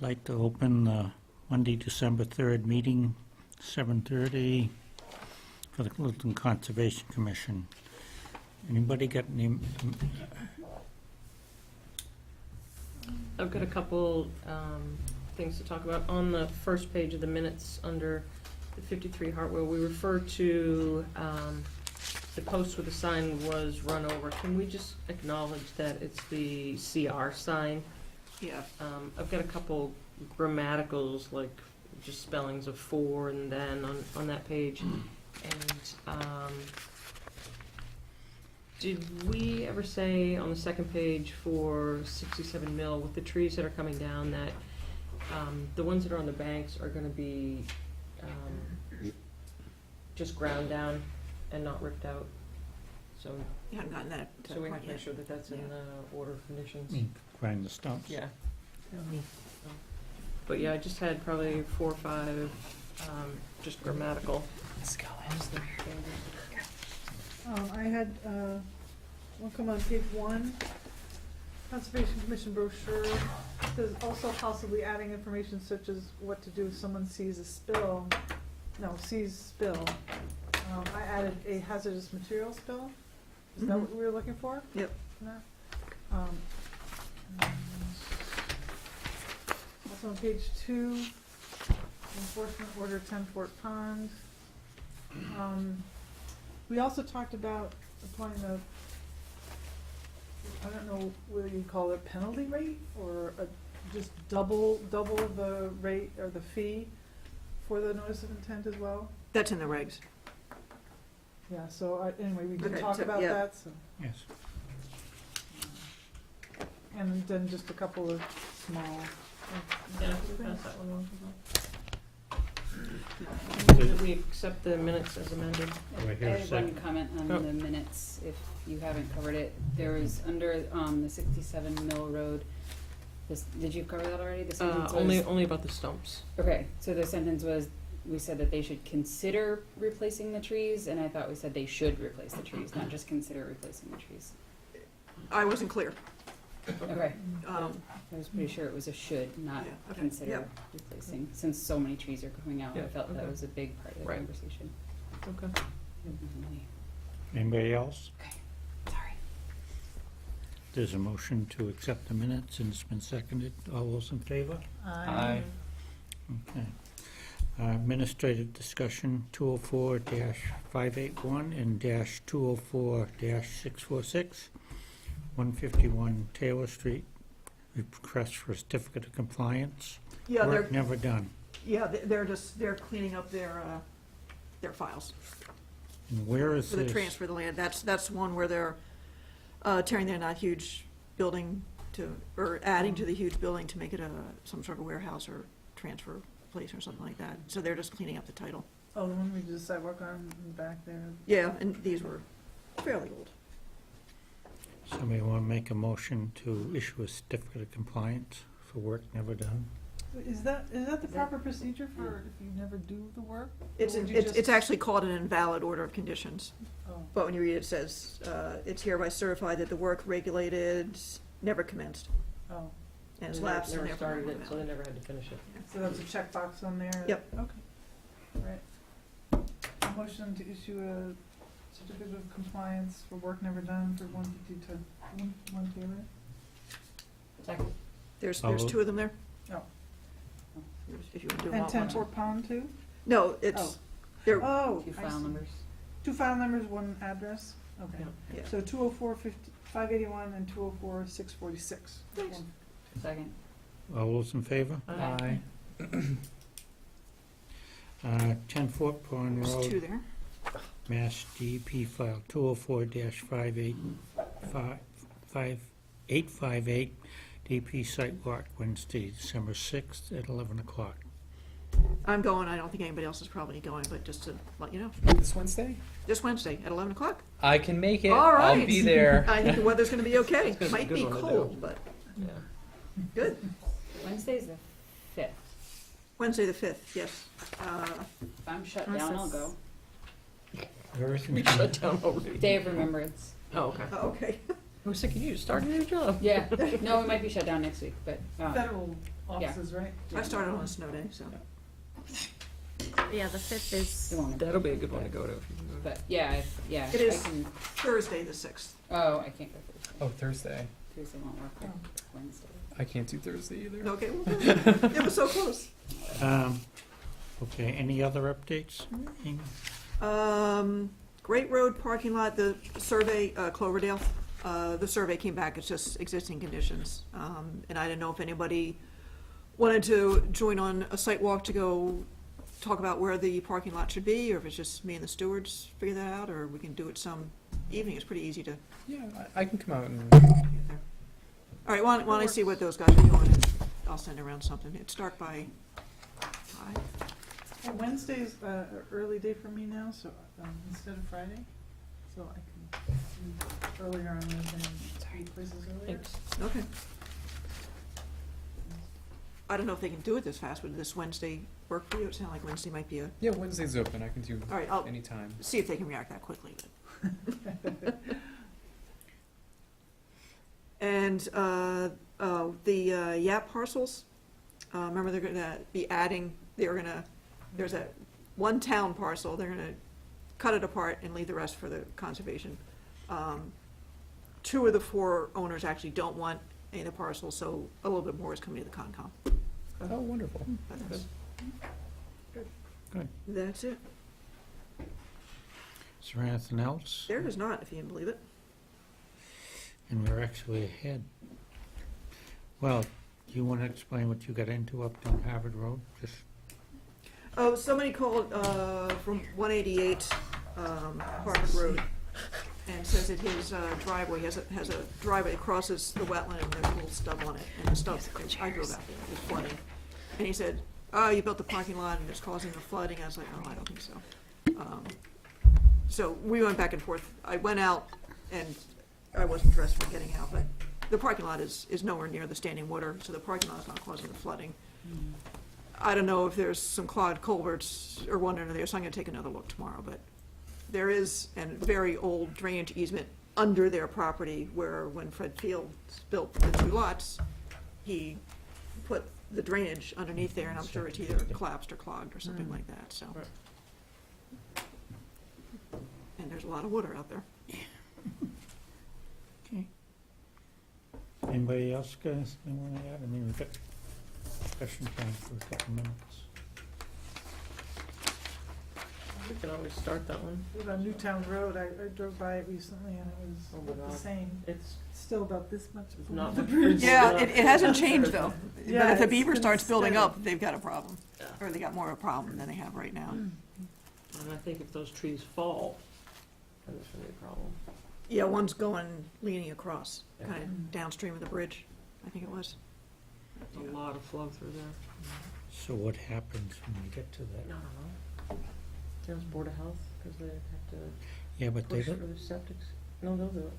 like to open the Monday, December 3rd meeting, 7:30, for the Littleton Conservation Commission. Anybody got any? I've got a couple things to talk about. On the first page of the minutes, under the 53 Hartwell, we refer to the post where the sign was run over. Can we just acknowledge that it's the CR sign? Yeah. I've got a couple grammaticals, like just spellings of for and then on that page. And did we ever say on the second page for 67 Mill with the trees that are coming down that the ones that are on the banks are going to be just ground down and not ripped out? So, You haven't gotten that. so we have point to make yet. sure that that's in the order of conditions. Grind the stumps. Yeah. But yeah, I just had probably 4 or 5 just grammatical. I had one come on page 1, Conservation Commission brochure. Says also possibly adding information such as what to do if someone sees spill. I added a hazardous material spill. Is that what we were looking for? Yep. No. Also on page 2, enforcement order 10 Fort Pond. We also talked about applying the, I don't know whether you call it penalty rate or just double the rate or the fee for the notice of intent as well. That's in the regs. Yeah, so anyway, we did Okay, talk so, about yeah. that, so. Yes. And then just a couple of small. Yeah, we pass that one on. Did we accept the minutes as amended? Do I I hear a have one second? comment on Oh. the minutes, if you haven't covered it. There was under, the 67 Mill Road, this, did you cover that already? The sentence was. Only about the stumps. Okay, so the sentence was, we said that they should consider replacing the trees, and I thought we said they should replace the trees, not just consider replacing the trees. I wasn't clear. Okay, Um, I was pretty sure it was a should, not Yeah, okay, consider yep. replacing, since so many trees are coming out. I Yeah, felt that okay. was a big part of the Right. conversation. Okay. Anybody else? Okay, sorry. There's a motion to accept the minutes, and it's been seconded. All those in favor? Okay. Administrative discussion, 204-581 and -204-646, 151 Taylor Street, request for a certificate of compliance. Yeah, Work never done. they're cleaning up their files And where is for the this? transfer of the land. That's one where they're tearing down that huge building or adding to the huge building to make it some sort of warehouse or transfer place or something like that. So they're just cleaning up the title. Oh, the one we did the sidewalk on in the back there. Yeah, and these were fairly old. Somebody want to make a motion to issue a certificate of compliance for work never done? Is that the proper procedure for if you never do the work? It's Or would you it's just- actually called an invalid order of conditions. Oh, But when you read it, it says, it's hereby certified that the work regulated never commenced. oh, And it's They lapsed and never therefore started not it, so they valid. never had to finish it. so that's a checkbox on there? Yep. Okay, right. Motion to issue a certificate of compliance for work never done for 1 Taylor? Second. There's Oh. 2 of them there. Oh. If you want to do them And all at 10 once. Fort Pond too? No, it's, Oh. they're, Oh, Two I file see. numbers. 2 file numbers, 1 address? Okay. yeah. So 204-581 and 204-646. Thanks. Second. All those in favor? Aye. 10 Fort Pond There's 2 Road, there. Mass DEP file 204-858, DP site walk Wednesday, December 6th at 11 o'clock. I'm going, I don't think anybody else is probably going, but just to let you know. This Wednesday? This Wednesday at 11 o'clock. I can make it. All right. I'll be there. I think the weather's gonna be okay. gonna be a Might good be one to do. cold, but Yeah. good. Wednesday's the 5th. Wednesday the 5th, yes. If I'm shut down, I'll go. We shut down already. Day of Remembrance. Oh, okay. Okay. I was thinking you started a new job. Yeah, no, it might be shut down next week, but, Federal offices, right? I started on a snow day, so. Yeah, the 5th is, It won't impact That'll be a me, good one to go to. if you can go to. But yeah, yeah. It is. I can, Thursday, the 6th. oh, I can't go Thursday. Oh, Thursday. Tuesday won't work. Like Oh. Wednesday. I can't do Thursday either. Okay, well, good. It was so close. Okay, any other updates? Amy? Great Road parking lot, the survey, Cloverdale, the survey came back, it's just existing conditions. And I didn't know if anybody wanted to join on a site walk to go talk about where the parking lot should be, or if it's just me and the stewards figure that out, or we can do it some evening, it's pretty easy to Yeah, I can come out and. get there. All right, why don't I see what those guys are doing, and I'll send around something. It's dark by 5. Well, Wednesday's an early day for me now, so instead of Friday, so I can leave earlier on Wednesday and be places earlier. Thanks. Okay. I don't know if they can do it this fast, would this Wednesday work for you? It sounded like Wednesday might be a, Yeah, Wednesday's open. I can do all right, I'll anytime. see if they can react that quickly. And, the YAP parcels, remember they're gonna be adding, there's that one town parcel, they're gonna cut it apart and leave the rest for the conservation. 2 of the 4 owners actually don't want any of the parcels, so a little bit more is coming to the Conscom. Oh, wonderful. But that's- Good. That's it. Is there anything else? There is not, if you can believe it. And we're actually ahead. Well, do you want to explain what you got into up on Harvard Road? Just Oh, somebody called, from 188, Harvard Road, and says that his driveway has a driveway that crosses the wetland, and there's a little stub on it, and the stub, I drove out there, it was flooding. And he said, oh, you built the parking lot and it's causing the flooding. I was like, oh, I don't think so. So we went back and forth. I went out, and I wasn't dressed for getting out, but the parking lot is nowhere near the standing water, so the parking lot is not causing the flooding. I don't know if there's some clogged culverts or one under there, so I'm gonna take another look tomorrow, but there is a very old drainage easement under their property where when Fred Fields built the 2 lots, he put the drainage underneath there, and I'm sure it's either collapsed or clogged or something like that, so. Right. And there's a lot of water out there. Okay. Anybody else got anything they want to add? I mean, we've got discussion time for a couple minutes. We can always start that one. What about Newtown Road? I drove by it recently and it Oh, was wow. the same. It's Still about this much. It's not the much- bridge. Yeah, it hasn't changed though. But Yeah, if the it's beaver been starts building steady. up, they've got a problem. Yeah. Or they got more of a problem than they have right now. And I think if those trees fall, then there's gonna be a problem. Yeah, one's leaning across, Yeah. kind of downstream of the bridge, I think it was. There's a lot of flow through there. So what happens when we get to I that? don't know. There's Board of Health, because they have to Yeah, but they push for don't, the septics. No, they'll do it.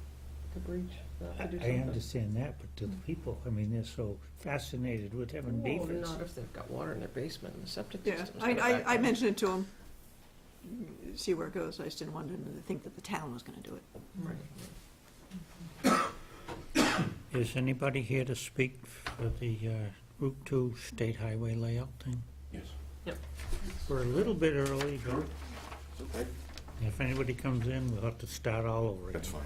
The breach, they'll have to do I something. understand that, but to the people, I mean, they're so fascinated with having Well, beavers. not if they've got water in their basement and the septic Yeah, system's I got a back I on it. mentioned it to him, see where it goes. I just didn't want him to think that the town was gonna do it. Right. Is anybody here to speak for the Route 2 State Highway layout thing? Yes. Yep. We're a little bit early, but Okay, if anybody comes in, we'll have to start all over again. that's fine.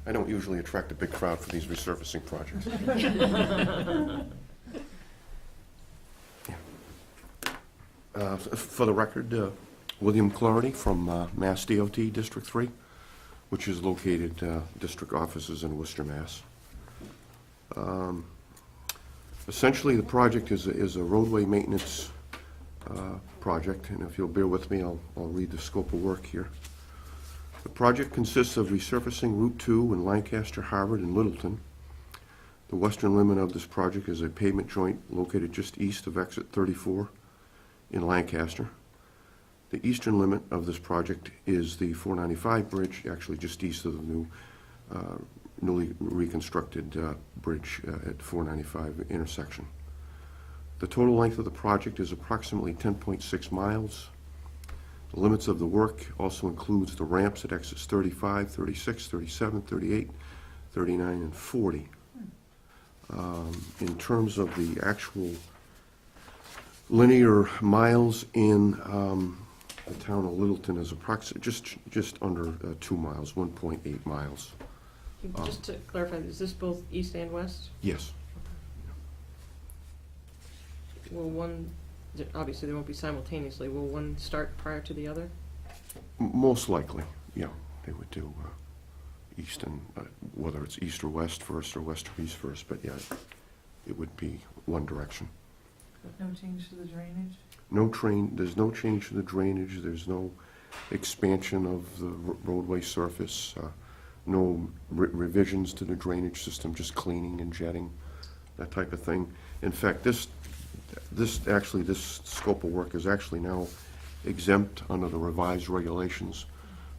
I don't usually attract a big crowd for these resurfacing projects. For the record, William Clarity from Mass DOT District 3, which is located, district offices in Worcester, Mass. Essentially, the project is a roadway maintenance project, and if you'll bear with me, I'll read the scope of work here. The project consists of resurfacing Route 2 in Lancaster, Harvard, and Littleton. The western limit of this project is a pavement joint located just east of exit 34 in Lancaster. The eastern limit of this project is the 495 bridge, actually just east of the newly reconstructed bridge at 495 intersection. The total length of the project is approximately 10.6 miles. The limits of the work also includes the ramps at exits 35, 36, 37, 38, 39, and 40. In terms of the actual linear miles in the town of Littleton is just under 2 miles, 1.8 miles. Just to clarify, is this both east and west? Yes. Will one, obviously they won't be simultaneously, will one start prior to the other? Most likely, yeah, they would do east and, whether it's east or west first or west or east first, but yeah, it would be one direction. No change to the drainage? There's no change to the drainage, there's no expansion of the roadway surface, no revisions to the drainage system, just cleaning and jetting, that type of thing. In fact, this scope of work is actually now exempt under the revised regulations.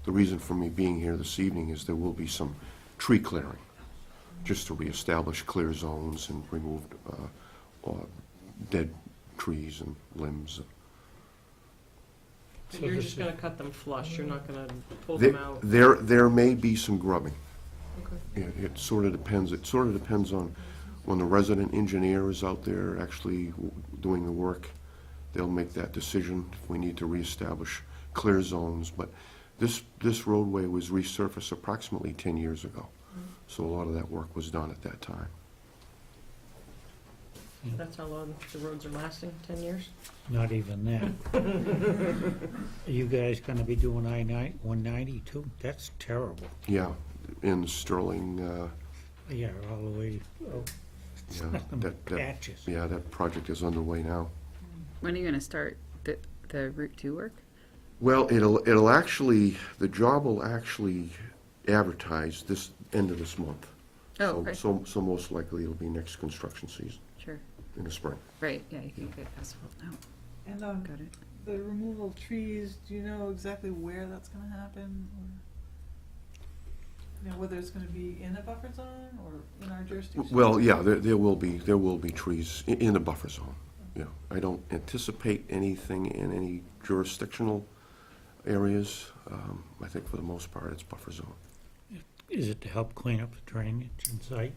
The reason for me being here this evening is there will be some tree clearing, just to reestablish clear zones and remove dead trees and limbs. So So you're this just is- gonna cut them flush, you're not gonna pull them out? There may be some grubbing. Okay. It sort of depends on when the resident engineer is out there actually doing the work. They'll make that decision if we need to reestablish clear zones, but this roadway was resurfaced approximately 10 years ago. So a lot of that work was done at that time. That's how long the roads are lasting, 10 years? Not even that. Are you guys gonna be doing I-190 too? That's terrible. Yeah, in Sterling, Yeah, all the way, oh, it's Yeah, nothing but that- patches. yeah, that project is underway now. When are you gonna start the Route 2 work? Well, it'll actually, the job will actually advertise this end of this month. Oh, okay. So most likely it'll be next construction season Sure. in the spring. Right, yeah, you can get asphalt now. And, Got it. the removal of trees, do you know exactly where that's gonna happen? Or, you know, whether it's gonna be in a buffer zone or in our jurisdiction? Well, yeah, there will be trees in the buffer zone. Yeah, I don't anticipate anything in any jurisdictional areas. I think for the most part, it's buffer zone. Is it to help clean up the drainage in sight?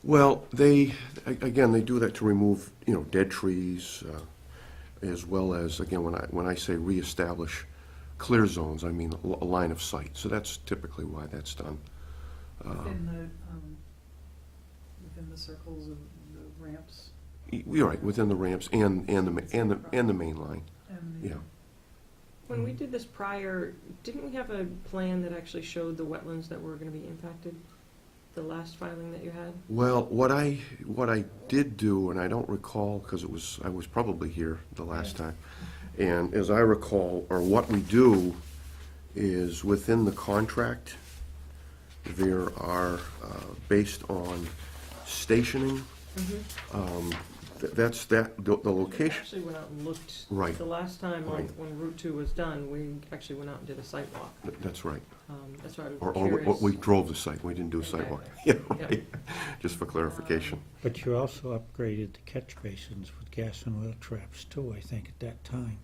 Well, they do that to remove, dead trees, as well as, again, when I say reestablish clear zones, I mean a line of sight. So that's typically why that's done. Within the circles of the ramps You're right, within the ramps and the main line, and the. yeah. When we did this prior, didn't we have a plan that actually showed the wetlands that were gonna be impacted? The last filing that you had? Well, what I did do, and I don't recall, because I was probably here the last time, and as I recall, or what we do is within the contract, there are, based on stationing, the We location. actually went out and looked. Right. The last time Right. when Route 2 was done, we actually went out and did a site walk. That's right. That's why I'm Or curious. we drove the site, we didn't do a sidewalk. Yeah, right, just for clarification. But you also upgraded the catch basins with gas and oil traps too, I think, at that time.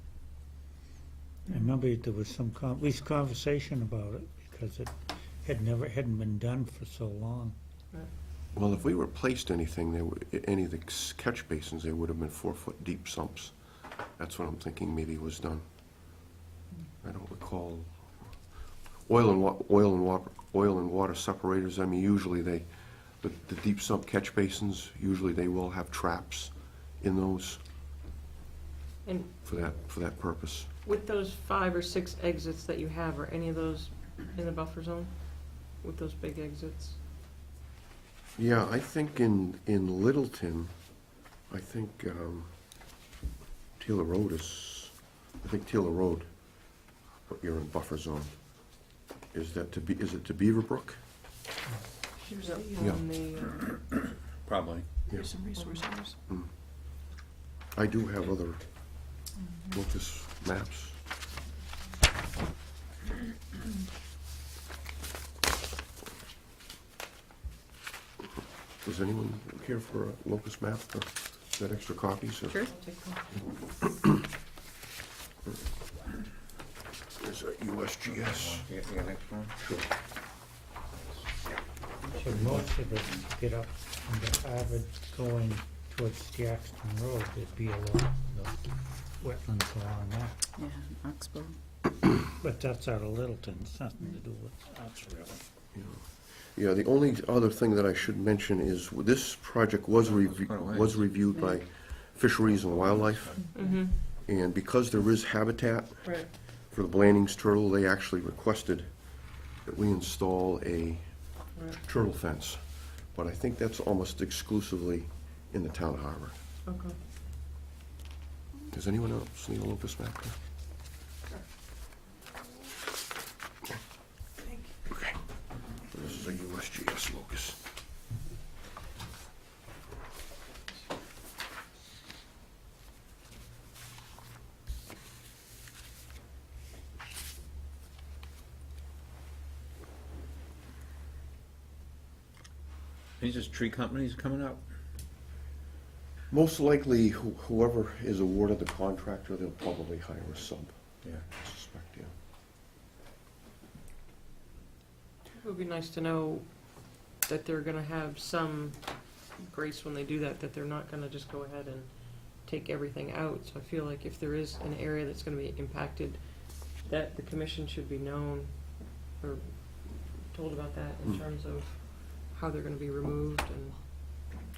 I remember there was some at least conversation about it, because it hadn't been done for so long. Well, if we replaced anything, any of the catch basins, they would have been 4-foot deep sumps. That's what I'm thinking maybe was done. I don't recall. Oil and water separators, I mean, usually the deep sump catch basins, usually they will have traps in those And for that purpose. with those 5 or 6 exits that you have, are any of those in the buffer zone? With those big exits? Yeah, I think in Littleton, I think Taylor Road is you're in buffer zone. Is it to Beaverbrook? Here's Yep. the, Yeah. On the, Probably. here's some resource areas. I do have other locus maps. Does anyone care for a locus map, or is that extra copies? or- Sure. I'll take one. There's a USGS. You got the next one? Sure. But most of it, to get up from the Harvard going towards Jackson Road, there'd be a lot of wetlands along that. Yeah, Oxbow. But that's out of Littleton, it's nothing to do with us really. Yeah, the only other thing that I should mention is this project was was reviewed by Fisheries and Wildlife, Mm-hmm, and because there is habitat right. for the Blandings turtle, they actually requested that we install a Right. turtle fence. But I think that's almost exclusively in the town harbor. Okay. Does anyone else need a locus map here? Okay. This is a USGS locus. These just tree companies coming up? Most likely, whoever is awarded the contractor, they'll probably hire a sub, Yeah. I suspect, yeah. It would be nice to know that they're gonna have some grace when they do that, that they're not gonna just go ahead and take everything out. So I feel like if there is an area that's gonna be impacted, that the commission should be known or told about that in terms of how they're gonna be removed and,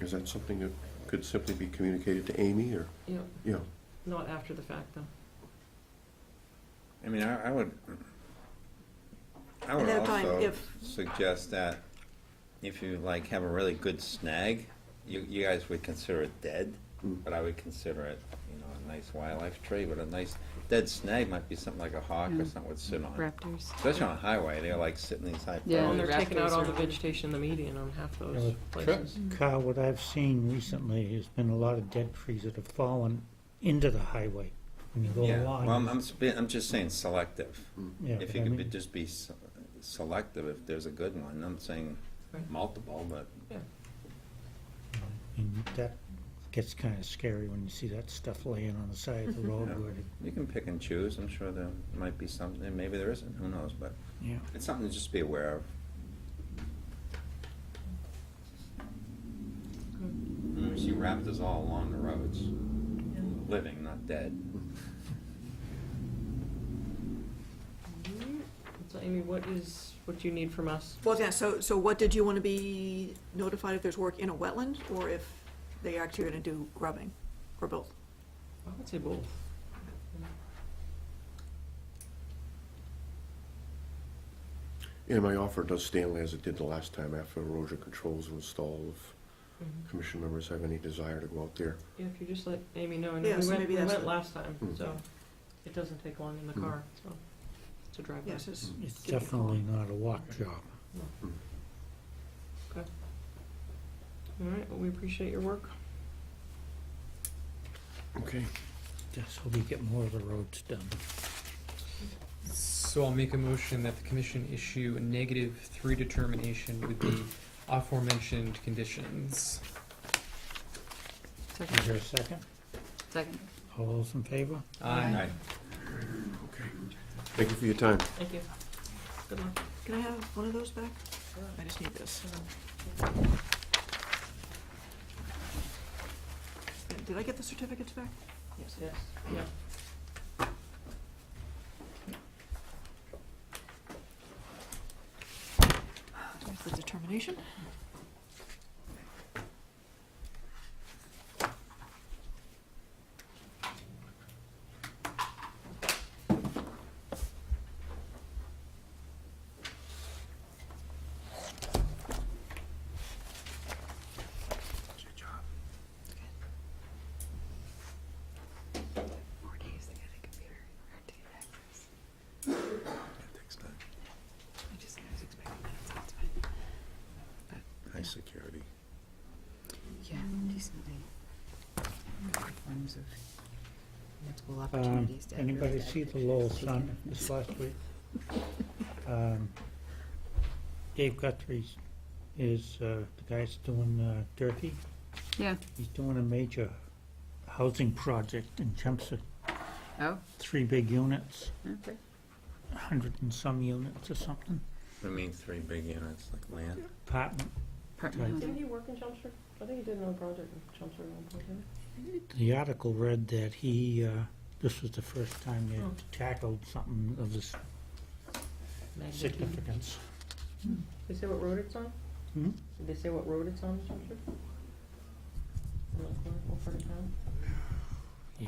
Is that something that could simply be communicated to Amy, or, you know, yeah? not after the fact though. I mean, I would And that time, also if- suggest that if you like have a really good snag, you guys would consider it dead, Mm. but I would consider it, you know, a nice wildlife tree, but a nice dead snag might be something like a hawk or something would sit on. Raptors. Especially on a highway, they're like sitting these high. Yeah, Well, and poles. they're taking out raptors all the are- vegetation in the median on half those Yeah, places. Carl, what I've seen recently has been a lot of dead trees that have fallen into the highway when you go Yeah, along. well, I'm just saying selective. Yeah, If but you I could mean- just be selective, if there's a good one, I'm saying Right. multiple, but And that gets kind of scary when you see that stuff laying on the side of the road. Yeah. Where it- you can pick and choose. I'm sure there might be something, and maybe there isn't, who knows, but Yeah. it's something to just be aware of. And we see raptors all along the roads, living, not dead. So Amy, what do you need from us? Well, yeah, so what did you want to be notified if there's work in a wetland, or if they actually are gonna do grubbing, or both? I would say both. And my offer does stand as it did the last time after erosion controls were installed. If commission members have any desire to go out there. Yeah, if you just let Amy know, I know Yeah, so maybe we that's went the- last time, Mm. so it doesn't take long in the car, so, to drive by. Yes, just It's give me a call. definitely not a walk job. All right, well, we appreciate your work. Okay. Just hope we get more of the roads done. So I'll make a motion that the commission issue a -3 determination with the aforementioned conditions. Is there a second? Second. All those in favor? Aye. Okay. Thank you for your time. Thank you. Good luck. Can I have one of those back? I just need this. Did I get the certificates back? Yes. Yes, yeah. There's the determination. Good job. 4 days to get a computer or to get access. That takes time. I was expecting that, so it's fine. High security. Yeah, decently. Good forms of multiple opportunities to. Anybody see the Lowell Sun this last week? Dave Guthrie is, the guy's doing Durkee. Yeah. He's doing a major housing project in Chelmsford. Oh, 3 big units, okay. 100 and some units or something. I mean, 3 big units, like land. apartment. Apartment. Didn't he work in Chelmsford? I think he did another project in Chelmsford at one point, didn't The article read that he, this was the first time they Oh. tackled something of this he? Magnitude. significance. Did they say what road it's on? Hmm? Did they say what road it's on in Chelmsford? On that corner, what part of town? Yeah.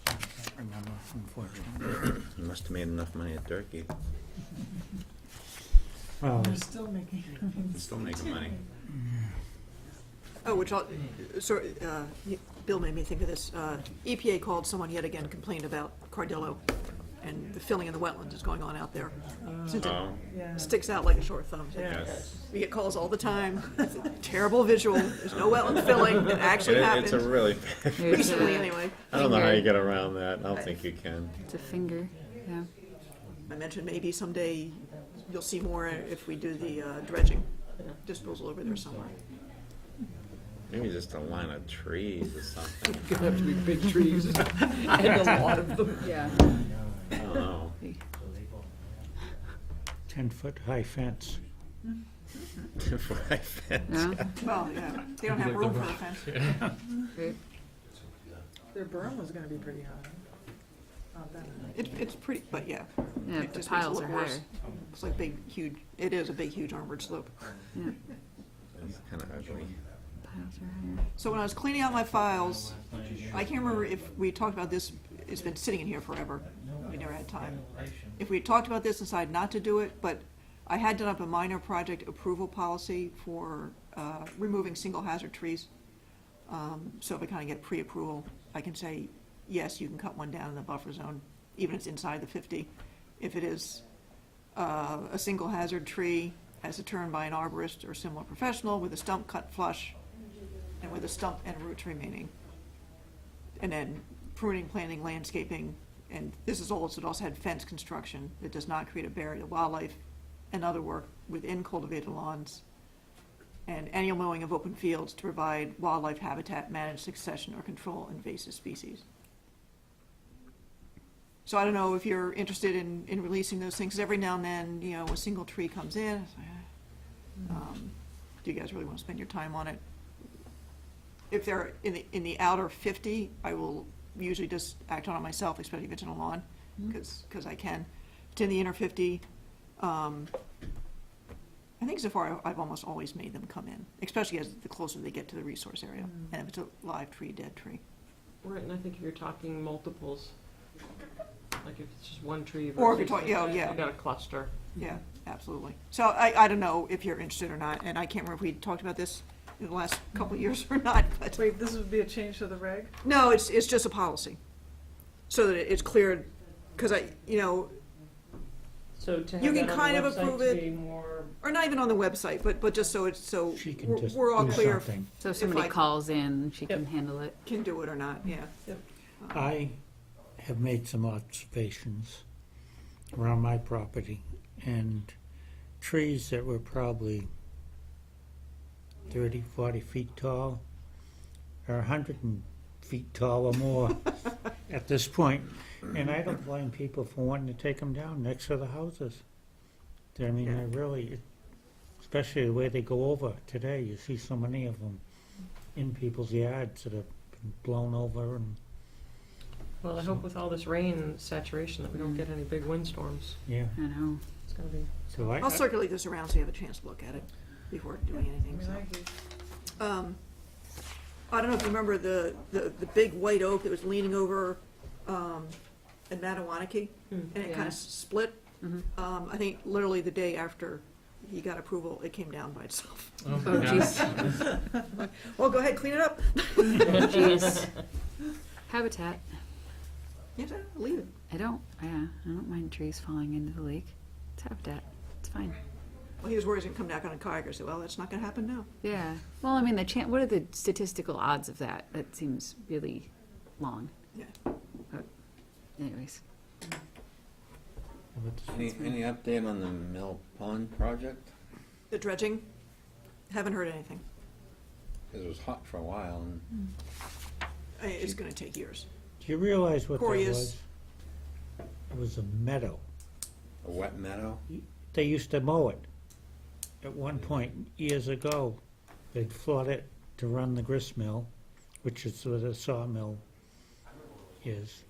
I can't remember, unfortunately. You must have made enough money at Durkee. Well, They're still making. You're still making money. Oh, which, Bill made me think of this. EPA called someone yet again, complained about Cardillo and the filling in the wetlands is going on out there. Since it Oh, Yeah. sticks out like a sore thumb. Yeah. yes. We get calls all the time. Terrible visual. There's no wetland filling. It actually It's a happened. really, Recently, anyway. I don't know how Finger. you get around that. I don't think you can. It's a finger, yeah. I mentioned maybe someday you'll see more if we do the dredging disposal over there somewhere. Maybe just a line of trees or something. Gonna have to be big trees and a lot of them. Yeah. I don't know. 10-foot high fence. Right fence. Yeah. Well, yeah, they don't have room for a fence. Great. Their berm was gonna be pretty high. Not that high. It's pretty, but yeah. Yeah, It the just makes it piles look are worse. higher. It's like big, huge, it is a big, huge armored slope. Yeah, It's kind of ugly. piles are higher. So when I was cleaning out my files, I can't remember if we talked about this, it's been sitting in here forever. We never had time. If we had talked about this and decided not to do it, but I had done up a minor project approval policy for removing single hazard trees. So if I kind of get pre-approval, I can say, yes, you can cut one down in the buffer zone, even if it's inside the 50. If it is a single hazard tree as determined by an arborist or similar professional with a stump cut flush and with a stump and roots remaining. And then pruning, planting, landscaping, and this is also, it also had fence construction that does not create a barrier to wildlife and other work within cultivated lawns, and annual mowing of open fields to provide wildlife habitat, manage succession or control invasive species. So I don't know if you're interested in releasing those things, 'cause every now and then, you know, a single tree comes in, it's like, do you guys really want to spend your time on it? If they're in the outer 50, I will usually just act on it myself, especially if it's in a lawn, because I can. If it's in the inner 50, I think so far I've almost always made them come in, especially as the closer they get to the resource area, and if it's a live tree, dead tree. Right, and I think if you're talking multiples, like if it's just one tree Or if you're versus talking, yeah. you got a cluster. Yeah, absolutely. So I don't know if you're interested or not, and I can't remember if we talked about this in the last couple of years or not, but, Wait, this would be a change to the reg? no, it's just a policy. So that it's clear, because So to You have can that on kind the of website approve to it. be more, or not even on the website, but just so She can just we're all do clear something. So if If somebody I- calls in, she can Yep. handle it. can do it or not, yeah. I have made some observations around my property, and trees that were probably 30, 40 feet tall are 100 feet tall or more at this point. And I don't blame people for wanting to take them down next to the houses. I mean, Yeah. I really, especially the way they go over today, you see so many of them in people's yards that have been blown over and, well, I hope with all this rain and saturation that we don't get any big windstorms. yeah. I know. It's gonna be, So I'll circulate this around so you have a chance to look at it before doing I anything, mean, so. I agree. I don't know if you remember the big white oak that was leaning over in Matawanaki, and it kind Yeah. of split. Mhm. I think literally the day after he got approval, it came down by itself. Oh, jeez. Well, go ahead, clean it up. Jeez. Habitat. Yes, leave it. I don't mind trees falling into the lake. It's habitat. It's fine. Well, he was worried he was gonna come back on a kayak. I said, well, that's not gonna happen now. Yeah. Well, I mean, what are the statistical odds of that? That seems really long. Yeah. But anyways. Any update on the Mill Pond project? The dredging, haven't heard anything. Because it was hot for a while, and It's gonna take years. Do you realize what that Corey was? is- It was a meadow. A wet meadow? They used to mow it. At one point, years ago, they'd flood it to run the grist mill, which is where the sawmill is,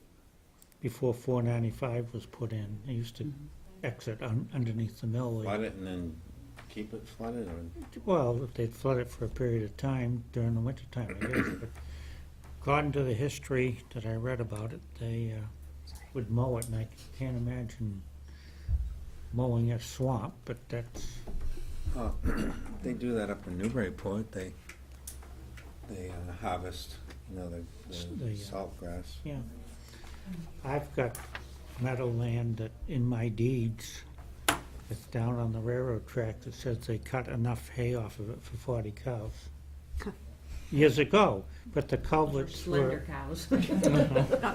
before 495 was put in. They used to exit underneath the mill. Flood it and then keep it flooded, or? Well, they'd flood it for a period of time during the wintertime, I guess, but according to the history that I read about it, they would mow it, and I can't imagine mowing a swamp, but that's, Oh, they do that up in Newburyport. They harvest, the The, salt grass. yeah. I've got meadowland that in my deeds, it's down on the railroad track that says they cut enough hay off of it for 40 cows. Years ago, but the culverts Slender were, cows. Not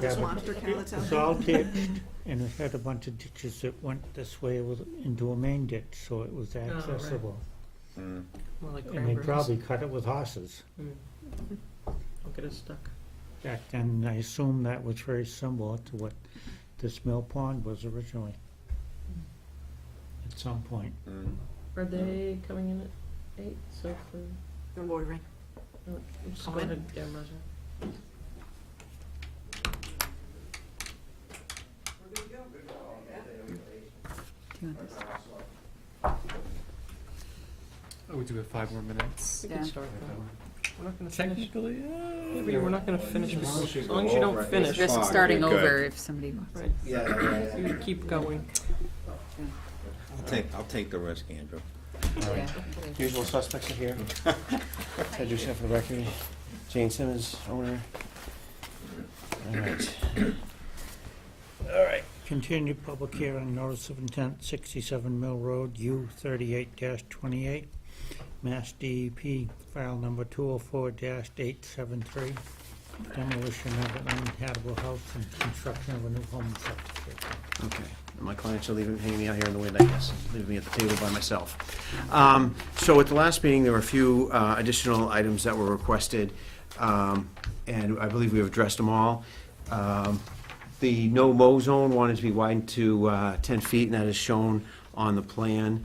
this Yeah. monster cow that's out it's there. all ditched, and it had a bunch of ditches that went this way into a main ditch, so it was right. accessible. Mm. More like And they cranberries. probably cut it with horses. Don't get us stuck. Back then, I assume that was very similar to what this mill pond was originally. At some point. Mm. Are they coming in at 8? So for, They're loitering. just Come go in. ahead, yeah, Roger. Do you want this? Oh, we do have 5 more minutes. We Yeah. can start though. We're not gonna finish. Technically, Maybe we're not gonna finish, As long as you as go long as you over don't it, finish. it's Just fine. starting You're good. over if somebody wants. Right, Yeah. you keep going. I'll take the risk, Andrew. Yeah. Usual suspects are here. Ted Joseph for the record. Jane Simmons, owner. All right. Continued public hearing, notice of intent, 67 Mill Road, U 38-28, Mass DEP, file number 204-873, demolition of an uninhabitable house and construction of a new home and septic system. Okay. My clients are hanging me out here in the wind, I guess, leaving me at the table by myself. So at the last meeting, there were a few additional items that were requested, and I believe we've addressed them all. The no-mow zone wanted to be widened to 10 feet, and that is shown on the plan.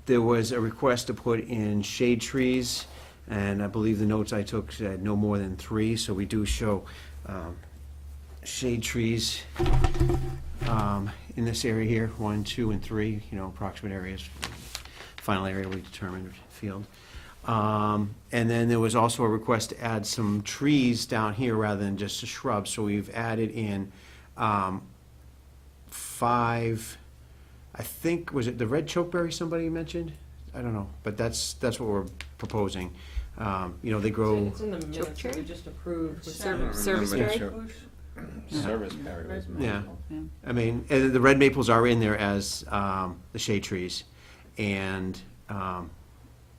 There was a request to put in shade trees, and I believe the notes I took said no more than 3, so we do show shade trees in this area here, 1, 2, and 3, approximate areas. Final area we determined field. And then there was also a request to add some trees down here rather than just a shrub, so we've added in 5, I think, was it the red chokeberry somebody mentioned? I don't know, but that's what we're proposing. They grow. It's in the minutes that we cherry? just approved. with Service Remember berry? the Service berry was Yeah. maple. Yeah. I mean, and the red maples are in there as the shade trees, and I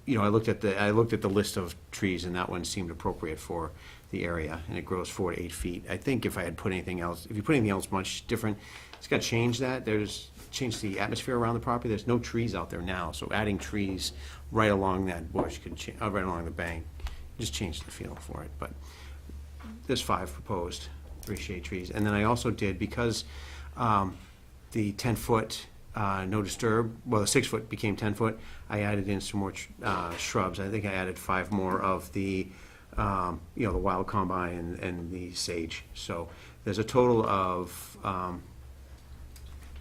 looked at the list of trees, and that one seemed appropriate for the area, and it grows 4 to 8 feet. I think if you put anything else much different, it's got to change that. Change the atmosphere around the property. There's no trees out there now, so adding trees right along that bush could right along the bank, just change the feel for it. But there's 5 proposed, 3 shade trees, and then I also did, because the 10-foot no disturb, well, the 6-foot became 10-foot, I added in some more shrubs. I think I added 5 more of the the wild combine and the sage. So there's a total of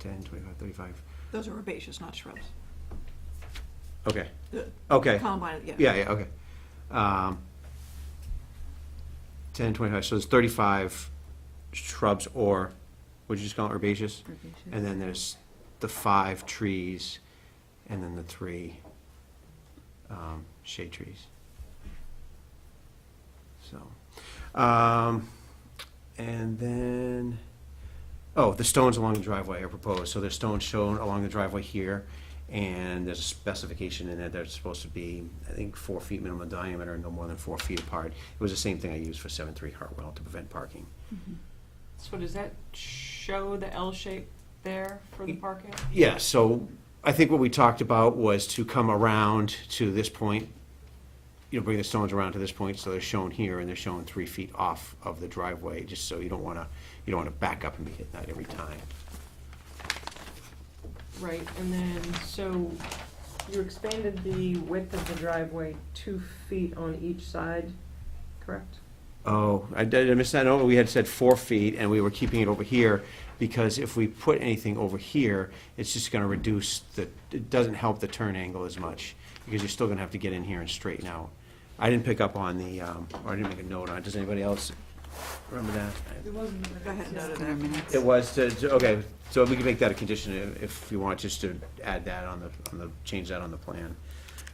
10, 25, 35. Those are herbaceous, not shrubs. Okay. The Okay. combine, yeah. Yeah, okay. 10, 25, so there's 35 shrubs, or, would you just call it herbaceous? Herbaceous. And then there's the 5 trees, and then the 3 shade trees. So, and then, the stones along the driveway are proposed. So there's stones shown along the driveway here, and there's a specification in there that it's supposed to be, I think, 4 feet minimum diameter, no more than 4 feet apart. It was the same thing I used for 7-3 Hartwell to prevent parking. So does that show the L shape there for the parking? Yeah, so I think what we talked about was to come around to this point, bring the stones around to this point, so they're shown here, and they're shown 3 feet off of the driveway, just so you don't want to back up and be hitting that every time. Right, and then, so you expanded the width of the driveway 2 feet on each side, correct? Oh, I missed that. No, we had said 4 feet, and we were keeping it over here, because if we put anything over here, it's just gonna reduce it doesn't help the turn angle as much, because you're still gonna have to get in here and straighten out. I didn't pick up on the, or I didn't make a note on it. Does anybody else remember that? It wasn't the Go ahead, minutes, noted yeah. that. It was okay, so we can make that a condition if you want, just to add that change that on the plan.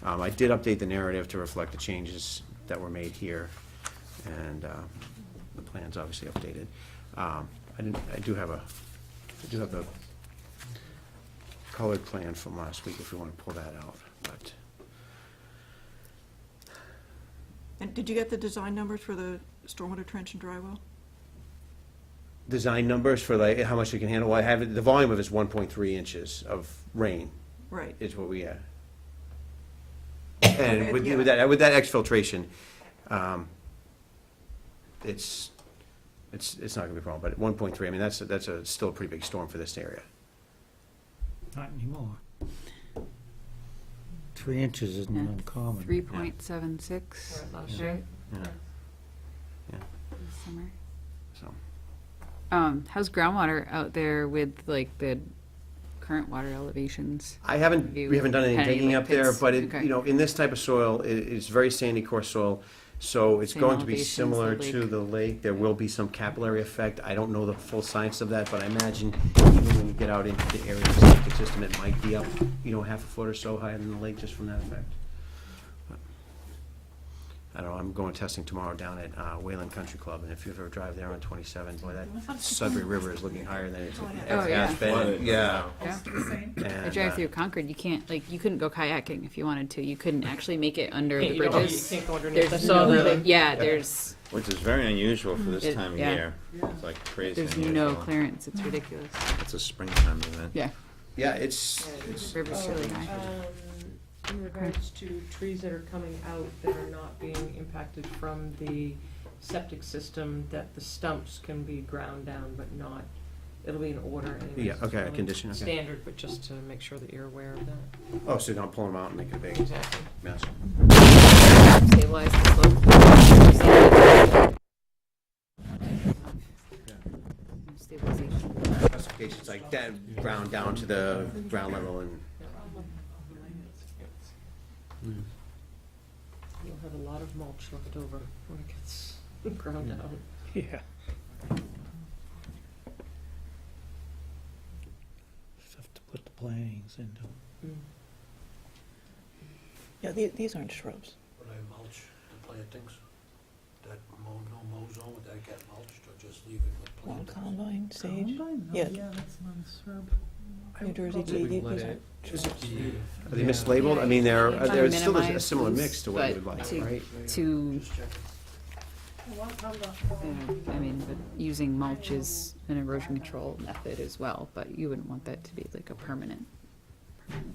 I did update the narrative to reflect the changes that were made here, and the plan's obviously updated. I do have the colored plan from last week if you want to pull that out, but. And did you get the design numbers for the stormwater trench and dry well? Design numbers for like how much you can handle, I have it, the volume of it is 1.3 inches of rain Right. is what we, and with Yeah. with that exfiltration, it's not gonna be a problem, but at 1.3, I mean, that's still a pretty big storm for this area. Not anymore. 3 inches isn't Yeah. uncommon. 3.76 Right, last Yeah. year. Yeah, this summer. so, How's groundwater out there with like the current water elevations? we haven't done any Had any digging up there, pits? but Okay. in this type of soil, it's very sandy, coarse soil, so it's Same going to be elevation as similar the to lake. the lake. There will be some capillary effect. I don't know the full science of that, but I imagine even when you get out into the area of the septic system, it might be up, half a foot or so higher than the lake just from that effect. But, I don't know, I'm going testing tomorrow down at Wayland Country Club, and if you ever drive there on 27, boy, that Sudbury River is looking higher than it Oh, ever yeah. has been. Yeah. Yeah. The same. I And, drive through Concord, you can't, you couldn't go kayaking if you wanted to. You couldn't actually make it under the You bridges. can't go underneath. I There's saw no, that. yeah, there's Which is very unusual for this time of Yeah. year. It's like crazy there's unusual. no clearance. It's ridiculous. It's a springtime event. Yeah, Yeah, it's, river's really high. In regards to trees that are coming out that are not being impacted from the septic system, that the stumps can be ground down, but not, it'll be in order anyways. Yeah, okay, It's really condition, okay. Standard, but just to make sure that you're aware of that. oh, so you're gonna pull them out and make it big Exactly. mess. Stabilize the slope. Stabilization. Specifications like that, ground down to the ground level and. You'll have a lot of mulch left over when it gets ground out. Yeah. Stuff to put the plantings into. Mm. Yeah, these aren't shrubs. Would I mulch the plantings? That no mow zone, would that get mulched or just leave it with Long plantings? combine, sage. Combine? No, Yeah. Yeah, that's not a shrub. New Jersey Probably tea, let these it aren't just shrubs. be- Are they mislabeled? I mean, they're Trying to still a minimize similar use, mix to what you would but like, to- right? To, Just check. I mean, but using mulch is an erosion control method as well, but you wouldn't want that to be like a permanent thing.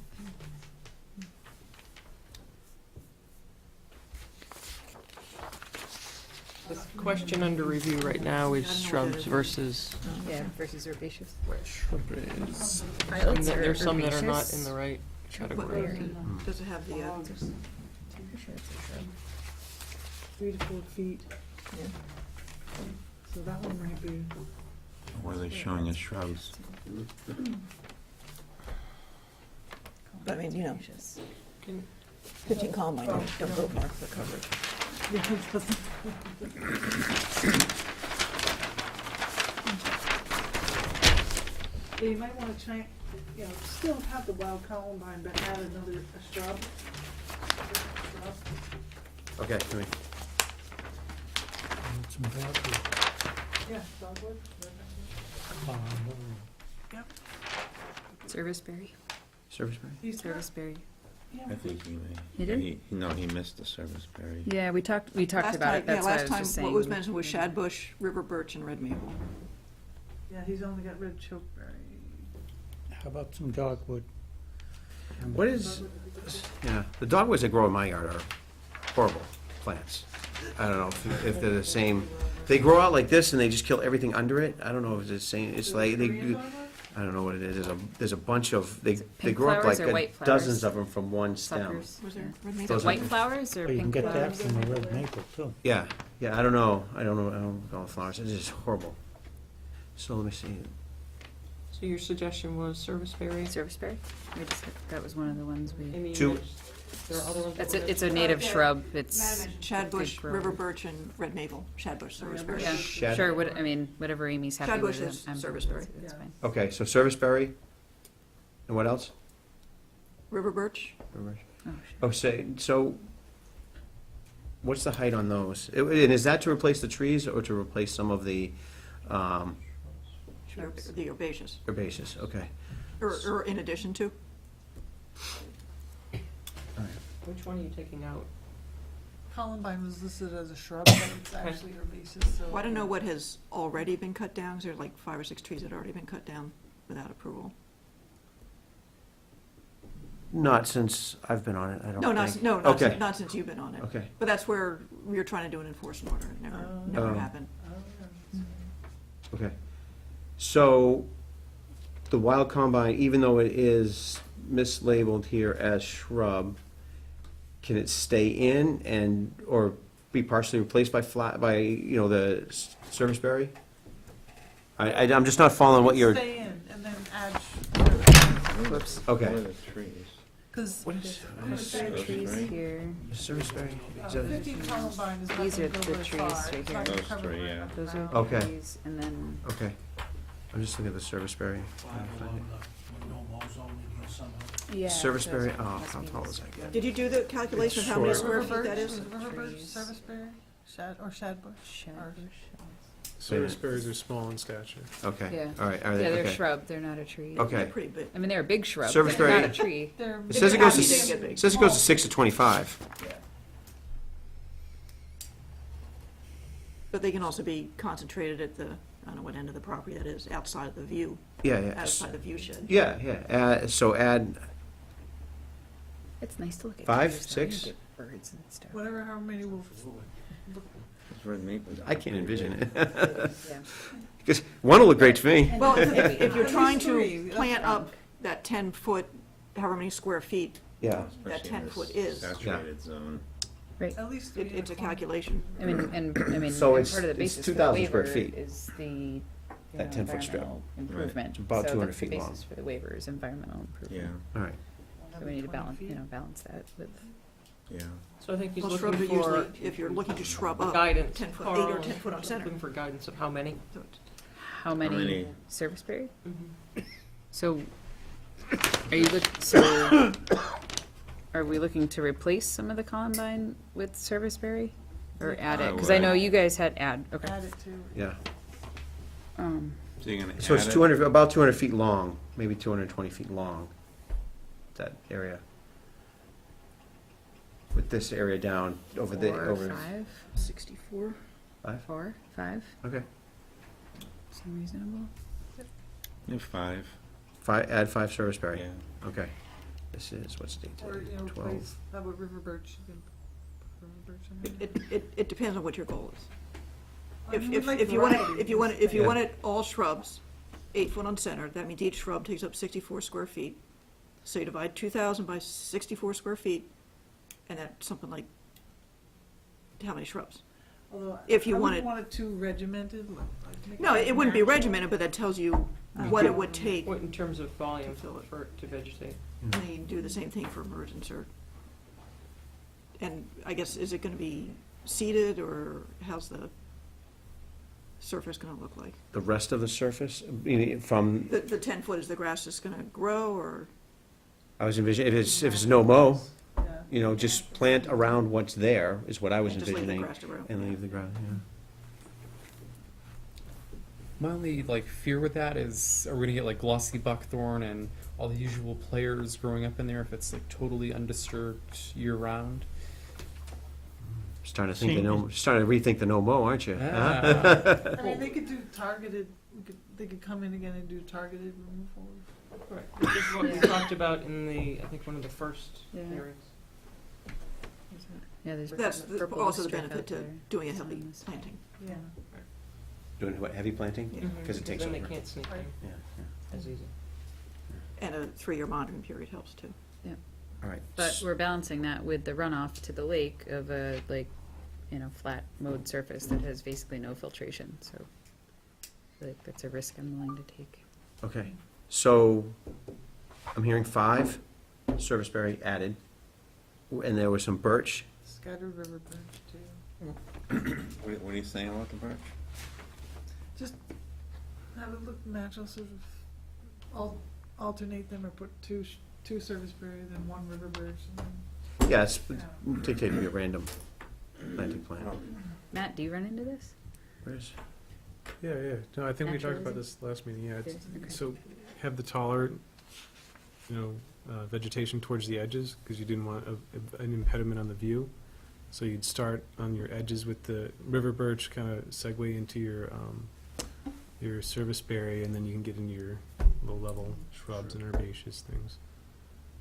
The question under review right now is shrubs versus, Yeah, versus herbaceous. Shrubberies. and there's some that are not in the right category. What- Does it have the, Pretty sure it's a shrub. 3 to 4 feet. Yeah. So that one might be, What are they showing as shrubs? I mean, Herbaceous. Can- 15 combine, don't go far for coverage. yeah, it doesn't. Yeah, you might wanna change, still have the wild columbine, but add another, a shrub. Okay, come here. Some dogwood. Yeah, dogwood. Serviceberry. Serviceberry? Serviceberry. I think He did? he missed the serviceberry. Yeah, we talked Last about it. time, yeah, That's why I last was time, just saying. what was mentioned was shadbush, river birch, and red maple. Yeah, he's only got red chokeberry. How about some dogwood? What is, yeah, the dogwoods that grow in my yard are horrible plants. I don't know if they're the same, they grow out like this and they just kill everything under it. I don't know if it's the same, it's like, Korean they, dogwood? I don't know what it is, there's a bunch of, they pink grow up flowers like or white flowers? dozens of them from one stem. Suckers. Was there Yeah. red Is maple? it white flowers or Or you can pink get that flowers? from a red maple too. Yeah, I don't know all the flowers, it's just horrible. So let me see, So your suggestion was serviceberry? Serviceberry? That was one of the ones we, Amy, Two. there are other ones? that's that it's a native Okay. shrub, it's. Madam, Shad bush, good grower. river birch, and red maple. Shad bush, serviceberry. Yeah, Shad- sure, I mean, whatever Amy's happy with. Shad bush is I'm good with serviceberry. it, That's Yeah. fine. okay, so serviceberry, and what else? River birch, Oh, Oh, so, what's the height on those? And is that to replace the trees or to replace some of the the herbaceous, herbaceous? Okay. or in addition to. Which one are you taking out? Columbine was listed as a shrub, but it's actually herbaceous, so. Well, I don't know what has already been cut down, 'cause there's like 5 or 6 trees that had already been cut down without approval. Not since I've been on it, I don't No, think. Okay. not since you've been on it. Okay. But that's where we were trying to do an enforcement order, it never Oh. happened. Oh, Okay. So, the wild combine, even though it is mislabeled here as shrub, can it stay in and, or be partially replaced by the serviceberry? I'm just not following what you're, Stay in and then add, whoops, What okay. are the trees? because What is, Trees Right. here, serviceberry? Is that- 15 Columbine is not These gonna are go the very trees far. right It's not here. gonna Those cover three, right yeah. up the those ground. are Okay. trees, and then, Okay. I'm just looking at the serviceberry. With no mows on it here somehow. yeah. Serviceberry, so oh, must how be tall this is that? one. Did you do the calculation of how many It's square River feet that birch, is? was River birch, Trees. serviceberry, shad bush? Shad Or- bush. Serviceberries are small in stature. Okay, Yeah. all right, are Yeah, they, they're okay. shrub, they're not a tree. They're Okay. pretty big. I mean, they're a big shrub, but they're Serviceberry- not a tree. They're. It says it goes to, They s- get big. it says it goes to 6 to 25. But they can also be concentrated at the, I don't know what end of the property that is, outside of the view, Yeah, outside the view shed. yeah, so add, It's nice to look at. 5, trees, though, and 6? get birds and stuff. Whatever, how many will, Those red maples. I can't envision it. Yeah. Because one will look great to me. Well, if you're At trying least to three, plant up that 10-foot, however many square feet, Yeah, that Especially in 10 this foot is. Saturated zone. at least three. It's a in a clump. calculation. I mean, So and it's- part of the it's basis for the 2,000 square waiver feet. is the, That 10-foot strip. environmental improvement. It's about So 200 that's the feet long. basis for the waiver is environmental Yeah, improvement. all right. So we need to 20 balance, feet. balance that with, yeah. So I think he's Well, shrubs are looking usually, for if you're looking to shrub up, guidance. 10 foot, Carl, 8 or 10 foot on center. Looking for guidance of how many? how many many? serviceberry? Mhm. So, so, are we looking to replace some of the columbine with serviceberry? Or add it? Cause I know you guys had okay. Add it to. Yeah. So you're gonna So it's add it? 200, about 200 feet long, maybe 220 feet long, that area. With this area down over the, 4 or over. 5? 64. 5? 4, 5? Okay. Seem reasonable? Yeah, 5, Add 5 serviceberry. yeah. Okay. This is, what's the date Or, today? you know, 12. replace, how about river birch? You can put river birch in there. It depends on what your goal is. I mean, we'd like If you want variety, it, if you want it, if you Yeah. want it all shrubs, 8 foot on center, that means each shrub takes up 64 square feet. So you divide 2,000 by 64 square feet, and that's something like, how many shrubs? Although, if you I want wouldn't it- want it too regimented, like make No, it wouldn't be natural. regimented, but that tells you what it would take. What in terms of volume To fill it. for it to vegetate? And then you can do the same thing for emergence or, and I guess, is it gonna be seeded, or how's the surface gonna look like? The rest of the surface, from, The 10 foot, is the grass just gonna grow, or? I was envisioning, if it's no mow, Yeah. just plant around what's there, is what I was And just leave the envisioning. grass to grow? And leave the ground, yeah. My only fear with that is, are we gonna get glossy buckthorn and all the usual players growing up in there if it's totally undisturbed year round? Starting to rethink the no mow, aren't you? Ah. I mean, they could do targeted, they could come in again and do targeted removal. Right, which is what we talked about in the, I think, one of the first Yeah. hearings. Yeah, there's That's purple also the strip benefit out to there. doing a heavy Sign this. planting. Yeah. Doing what, heavy planting? Yeah. Mhm, Because it takes Then over. they can't sneak Right. in. Yeah, yeah. as easy. And a 3-year monitoring period helps too. All right. But we're balancing that with the runoff to the lake of a, flat mowed surface that has basically no filtration, so that's a risk I'm willing to take. Okay, so I'm hearing 5 serviceberry added, and there was some birch. Scattered river birch too. What are you saying about the birch? Just have it look natural, sort of alternate them or put two serviceberry, then 1 river birch, and then. Yeah, it's dictated to be a random planting plan. Matt, do you run into this? Where's? Yeah, yeah. No, I think we talked about Naturalism? this last meeting, yeah. It's, Okay. so have the taller, vegetation towards the edges, because you didn't want an impediment on the view. So you'd start on your edges with the river birch, kind of segue into your serviceberry, and then you can get into your low-level shrubs and herbaceous things.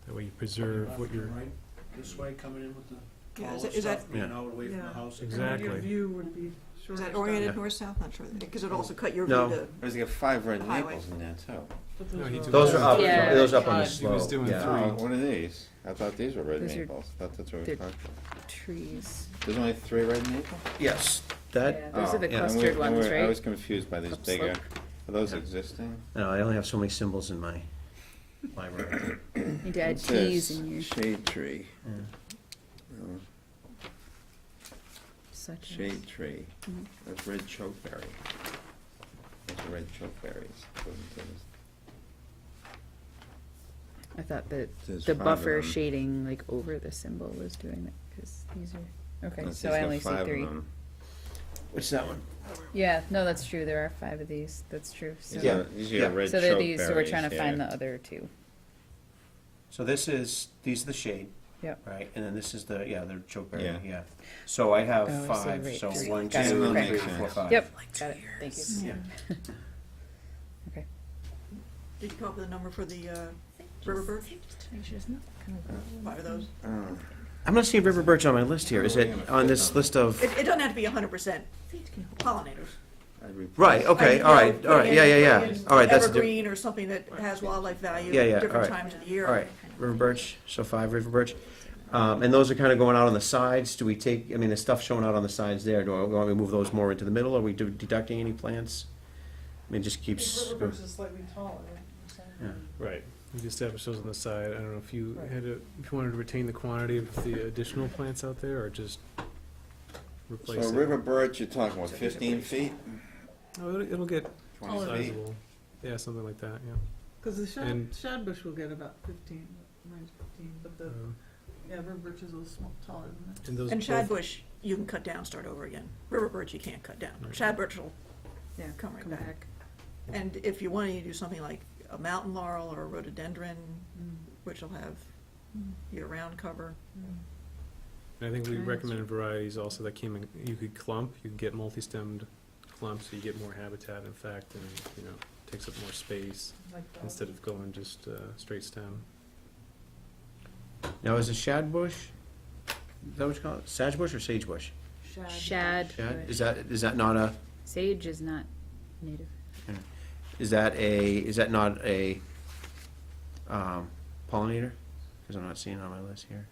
That way you preserve what you're. Right, this way, coming in with the Yeah, taller is that- stuff, being Yeah. out away from the Yeah. house. Your Exactly. view would be shorter. Is that stuff. oriented Yeah. north-south? Not sure, because it'd also cut your No. view to. There's like 5 red Highway. maples in there too. But No, he those took- Those are up, Yeah. those up on the He slope. was doing yeah. 3. Oh, what are these? I thought these were red Those are- maples. I thought that's what we they're- talked about. Trees. There's only 3 red maples? Yes, Yeah, that, those are the yeah. clustered ones, I was right? confused by these Up bigger. slope. Are those existing? no, I only have so many symbols in my library. Need to add It says T's in your Shade tree. Yeah. Oh, such as. Shade tree. Mhm. That's red chokeberry. Those are red chokeberries. I thought that There's the 5 of buffer them. shading over the symbol was doing that, because these are, okay, It so says I got only see 5 of 3. them. What's that one? Yeah, no, that's true, there are 5 of these, that's true, so. These Yeah. are, these are Yeah. your red So they're these, so we're chokeberries trying to find the here. other 2. So these are the shade. Yep. Right, and then this is the chokeberry, Yeah. yeah. So I have Oh, I see, 5, right, so three. 1, 2, Got it, 3, okay. 4, 5. Yep, got it, thank you. Yeah. Did you come up with a number for the river birch? 5 of those? Oh. I'm not seeing river birch on my list here. Is it on this list of? It doesn't have to be 100% pollinators. I repeat- Right, okay, all right, yeah, yeah. All right, that's a Evergreen or something that has wildlife value Yeah, yeah, at different all right. times of the year. All right, river birch, so 5 river birch. And those are kind of going out on the sides. Do we take, I mean, the stuff showing out on the sides there, do I want to move those more into the middle? Are we deducting any plants? I mean, it just keeps. River birch is slightly taller, right? Yeah. Right. You just establish those on the side. I don't know if you if you wanted to retain the quantity of the additional plants out there, or just replace So it. river birch, you're talking about 15 feet? Oh, it'll get 20 feet? sizable. Yeah, something like that, yeah. Because the And- shadbush will get about 15, mine's 15, but the, Um, yeah, river birch is a little taller than that. And those And both- shadbush, you can cut down, start over again. River birch, you can't cut down. Right. Shadbush will Yeah, come right back. And if you want to do something like a mountain laurel or a rhododendron, which will have year-round cover. And I think we Okay. recommended varieties also that came in, you could clump, you could get multi-stemmed clumps, so you get more habitat in fact, and, takes up more space Like that. instead of going just straight stem. Now, is it shadbush? Is that what you call it? Sagebush or sagebush? Shad, Shad? bush. Is that not a, Sage is not native. is that not a pollinator? Because I'm not seeing it on my list here.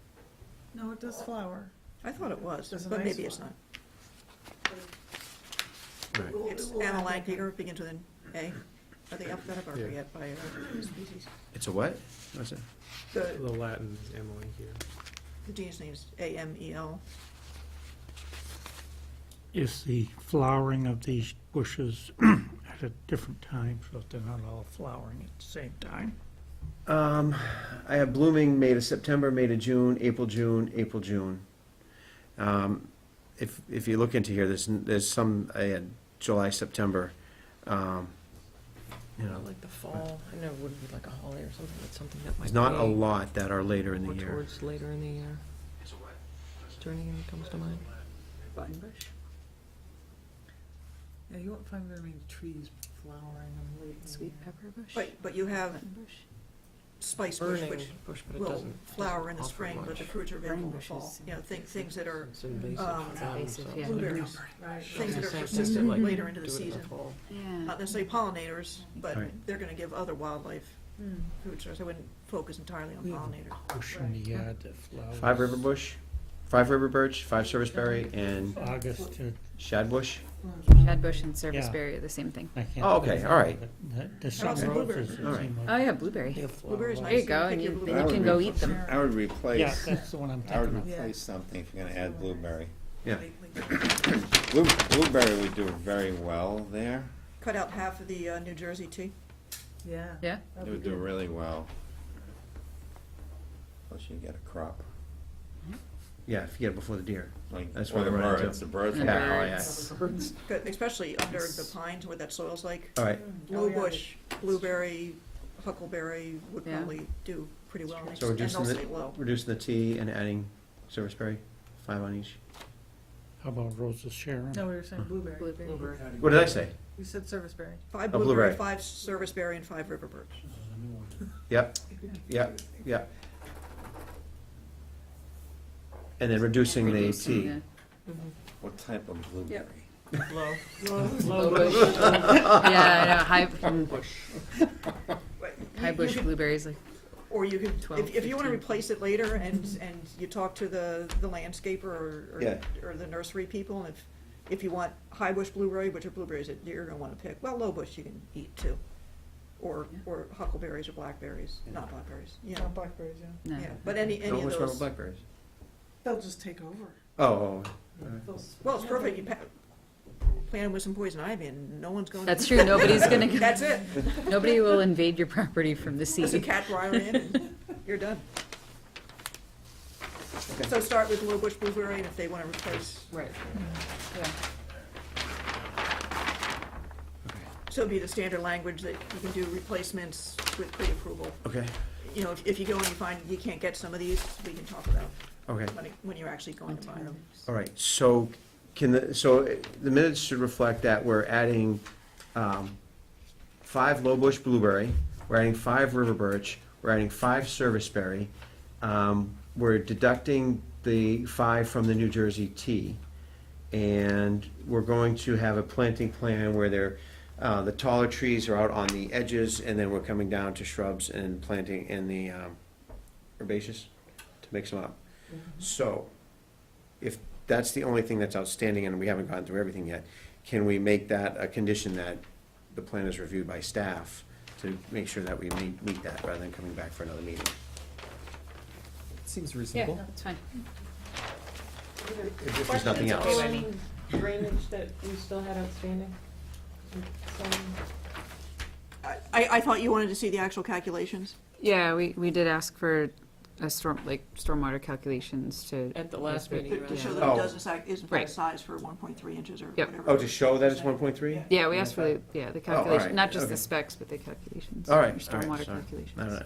No, it does flower. I thought it was, There's a but nice maybe it's one. not. Right. It's Amelanchier, begins with an A. Are they alphabetical or Yeah. forget by species? It's a what? What's it? The The Latin is Amelanchier. the genus name is Amel. Is the flowering of these bushes at a different time, so they're not all flowering at the same time? I have blooming May to September, May to June, April, June, April, June. If you look into here, there's some, July, September, Like the fall, I know it wouldn't be like a holly or something, but something that might there's not a be lot that are later in the more year. towards later in the year. Is there anything that comes to mind? Button bush. Yeah, you won't find very many trees flowering on late. in the Sweet year. pepper bush. But you have Button bush. spice bush, burning which bush, but it will doesn't. flower in the offer spring, but much. the fruits are available in the bushes fall. seem You know, things that are, It's invasive um, for them, invasive, so- yeah. blueberries, Right. things that are Same persistent like later into the do it in season. fall. Yeah. Not necessarily pollinators, but Right. they're gonna give other wildlife Hmm. food sources. I wouldn't focus entirely on We have a pollinators. bush in the yard that flowers. 5 river bush, 5 river birch, 5 serviceberry, and August to, shadbush. Shadbush and serviceberry are the same thing. I can't. Oh, okay, think all of right. it, but there's And also some blueberry. roses that All right. seem Oh, like yeah, blueberry. they'll flower. Blueberry's like- There you nice. go, pick and your then blueberry. you I can would go re- eat them. I would Yeah, replace, that's the one I'm I would thinking of. replace something if you're gonna add blueberry. Yeah. Blueberry would do very well there. Cut out half of the New Jersey tea. Yeah. Yeah? It would do really well. Plus you get a crop, Yeah, if you get it before the deer. like, That's or why the they run into birds, the birds. And will- Yeah, oh, birds. Birds. Good, especially under the pines where that soil's like. All right, Low bush, blueberry, huckleberry would Yeah. probably do pretty well. so And reducing they'll stay low. the tea and adding serviceberry, 5 on each. How about Rosa Sharon? No, we were saying blueberry. Blueberry. Blueberry. What did I say? We said serviceberry. 5 Oh, blueberry, blueberry. 5 serviceberry, and 5 river birch. This is a new one. Yep, yep, yep. And then reducing the tea. Yeah. What type of blueberry? Low. Low bush. Yeah, I know, high You bush could- blueberries, like, Or you could, 12, if you wanna 15. replace it later and you talk to the landscaper or Yeah. the nursery people, and if you want high bush blueberry, which are blueberries that you're gonna wanna pick, well, low bush you can eat too. Or huckleberries or blackberries, not blackberries, you know, Not blackberries, yeah. no. yeah, but any Oh, of what's wrong with those. blackberries? They'll just take over. Oh, Those- Well, it's perfect, you plant them with some poison ivy and no one's going. That's true, nobody's gonna, That's it. nobody will invade your property from the Put some sea. cat briar in and you're done. So start with low bush blueberry, and if they wanna replace, Right. Yeah. so it'd be the standard language that you can do replacements with pre-approval. okay, You know, if you go and you find you can't get some of these, we can talk about okay. when you're actually going to buy them. All right, so the minutes should reflect that we're adding 5 low bush blueberry, we're adding 5 river birch, we're adding 5 serviceberry, we're deducting the 5 from the New Jersey tea, and we're going to have a planting plan where the taller trees are out on the edges, and then we're coming down to shrubs and planting in the herbaceous to mix them up. So, if that's the only thing that's outstanding and we haven't gone through everything yet, can we make that a condition that the plan is reviewed by staff to make sure that we meet that rather than coming back for another meeting? Seems Yeah, reasonable. no, it's fine. If there's nothing else. On drainage that we still had outstanding? I thought you wanted to see the actual calculations. Yeah, we did ask for a stormwater calculations to. At the last To meeting, to show right? that it Oh. does in fact Right. size for 1.3 inches or Yep. whatever. Oh, to show that it's 1.3? Yeah, we asked for the, all right, calculation, not just okay. the specs, but the calculations. All right, your all right, Stormwater sorry. calculations.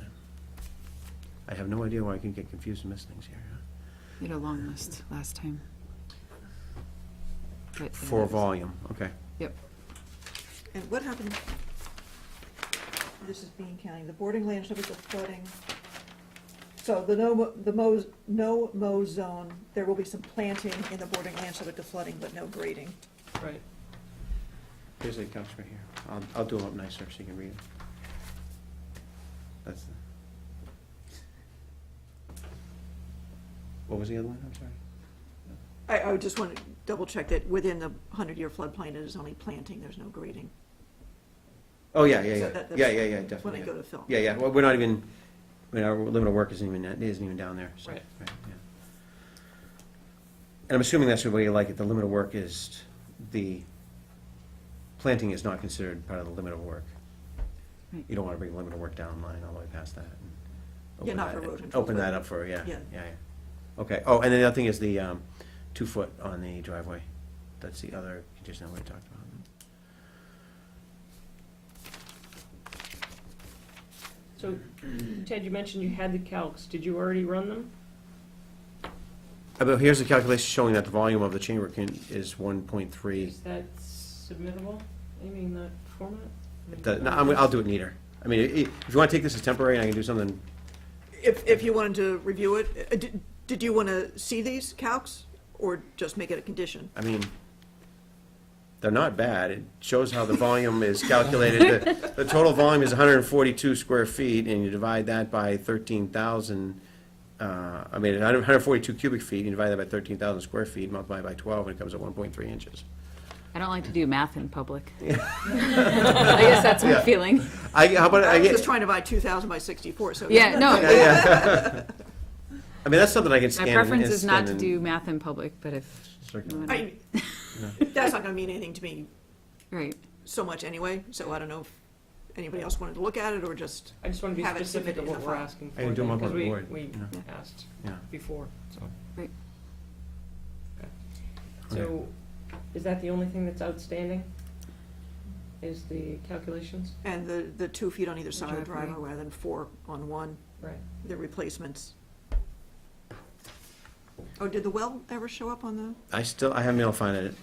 I have no idea why I can get confused and miss things here. We had a long list last time. But, yeah, For that was- volume, okay. Yep. And what happened, this is Bean County, the boarding land subject to flooding. So the no mow zone, there will be some planting in the boarding land subject to flooding, but no grading. Right. Here's the accounts right here. I'll do them up nicer so you can read them. That's the. What was the other one? I'm sorry. I would just want to double check that within the 100-year floodplain, it is only planting, there's no grading. Oh, yeah, So yeah, that's definitely. When they go to fill. Yeah, well, we're not even, our limit of work isn't even down there, so. Right. Yeah. And I'm assuming that's the way you like it, the limit of work is, the planting is not considered part of the limit of work. Right. You don't want to bring the limit of work down line all the way past that. and Yeah, open not that- for erosion control, Open that but- up for, yeah. Yeah. Okay, oh, and then the other thing is the 2 foot on the driveway. That's the other condition that we talked about. So, Ted, you mentioned you had the calcs. Did you already run them? But here's the calculation showing that the volume of the chamber is 1.3. Is that submittable, Amy, in that format? No, I'll do it neater. I mean, if you want to take this as temporary and I can do something, If you wanted to review it, did you want to see these calcs, or just make it a condition? I mean, they're not bad. It shows how the volume is calculated. The total volume is 142 square feet, and you divide that by 13,000, 142 cubic feet, you divide that by 13,000 square feet, multiply it by 12, and it comes at 1.3 inches. I don't like to do math in public. I guess that's my Yeah. feeling. How about I I was get? just trying to buy 2,000 by 64, so. Yeah, no, Yeah. I mean, that's something I can scan. my and- preference and is not to scan do math in public, but if, Circulate. I, that's not going to mean anything to me right. so much anyway, so I don't know if anybody else wanted to look at it, or just, I just want to be Have it specific submitted of in what the we're file. asking I can for, do them on because the board, we yeah. asked Yeah. before, so. Right. So, is that the only thing that's outstanding? Is the calculations? and the 2 feet on either side of the driveway. driveway rather than 4 on one, Right. the replacements. Oh, did the well ever show up on the? I haven't been able to find it.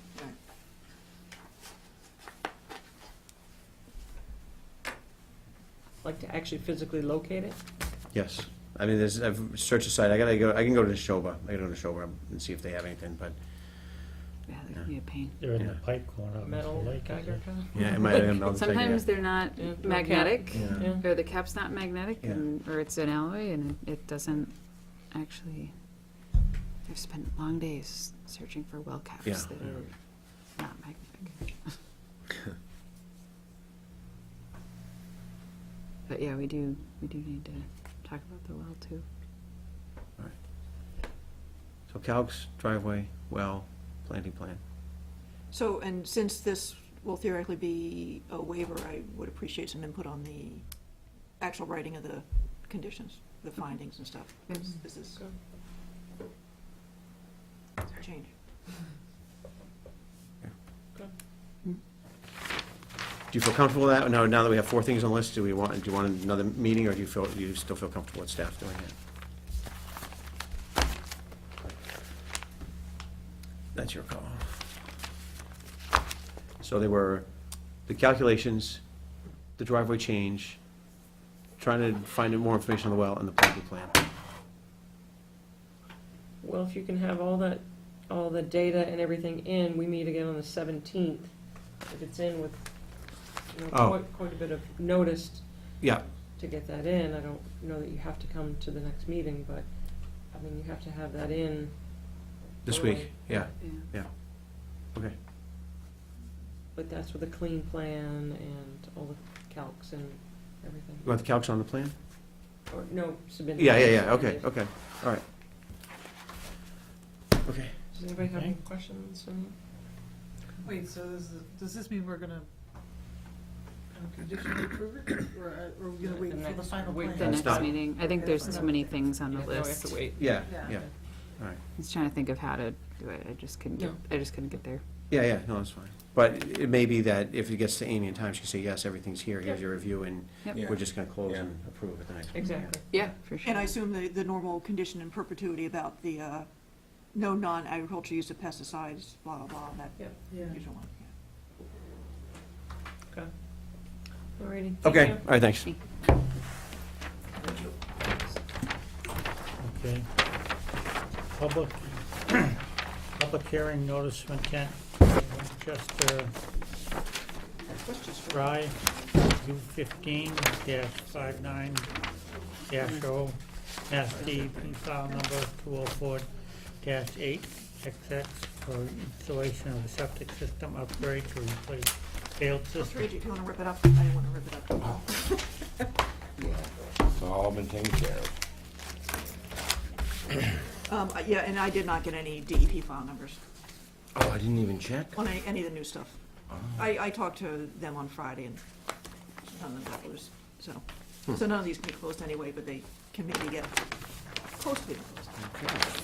Like to actually physically locate it? Yes. I mean, I've searched the site. I can go to Neshoba. I gotta go to Neshoba and see if they have anything, but, Yeah, that could be a pain. They're in the Yeah. pipe going up Metal the lake. is Geiger it? counter? yeah, it might have been. I'll take it, Sometimes they're not Yeah, no magnetic, cap. Yeah. Yeah. or the cap's not magnetic, Yeah. or it's an alloy, and it doesn't actually, I've spent long days searching for well caps Yeah. that are not magnetic. But yeah, we do need to talk about the well too. So calcs, driveway, well, planting plan. So, and since this will theoretically be a waiver, I would appreciate some input on the actual writing of the conditions, the findings and stuff. Yes. This is Good. a change. Do you feel comfortable with that? Now that we have 4 things on the list, do you want another meeting, or do you still feel comfortable with staff doing it? That's your call. So they were the calculations, the driveway change, trying to find more information on the well, and the planting plan. Well, if you can have all the data and everything in, we meet again on the 17th. If it's in with, Oh. quite a bit of notice Yeah, to get that in, I don't know that you have to come to the next meeting, but, I mean, you have to have that in. this early. week, yeah, Yeah. okay. But that's with a clean plan and all the calcs and everything. You want the calcs on the plan? Or, no, submit. Yeah, okay, all right. Okay. Does anybody have any Okay. questions? Wait, so does this mean we're gonna conditionally approve it, or are we gonna wait The for the next- final wait plan? The That's next not- meeting, I think there's too many things on the Yeah, no, we have list. to wait. Yeah, Yeah. yeah, all right. I was trying to think of how to do it, I just couldn't No. get there. Yeah, no, that's fine. But it may be that if it gets to Amy in time, she can say, yes, everything's here, here's Yep. your review, and Yep. Yeah. we're just gonna close Yeah. and approve at the next meeting. Exactly. Yeah, for sure. And I assume the normal condition in perpetuity about the, no non-agriculture use of pesticides, blah, blah, blah, that Yep. Yeah. usual one, yeah. Alrighty. thank Okay, you. all right, thanks. Okay. Public hearing notice from Kent, Winchester Drive, U15-59-0, Mass DEP file number 204-8, XX for installation of a septic system upgrade to replace failed That's system. great, if you wanna rip it up, I didn't wanna rip it up. It's all been taken care of. Yeah, and I did not get any DEP file numbers Oh, I didn't even check? on any of the new stuff. I talked to them on Friday, and none of them got loose, so. So none of these can be closed anyway, but they can maybe get close to being closed.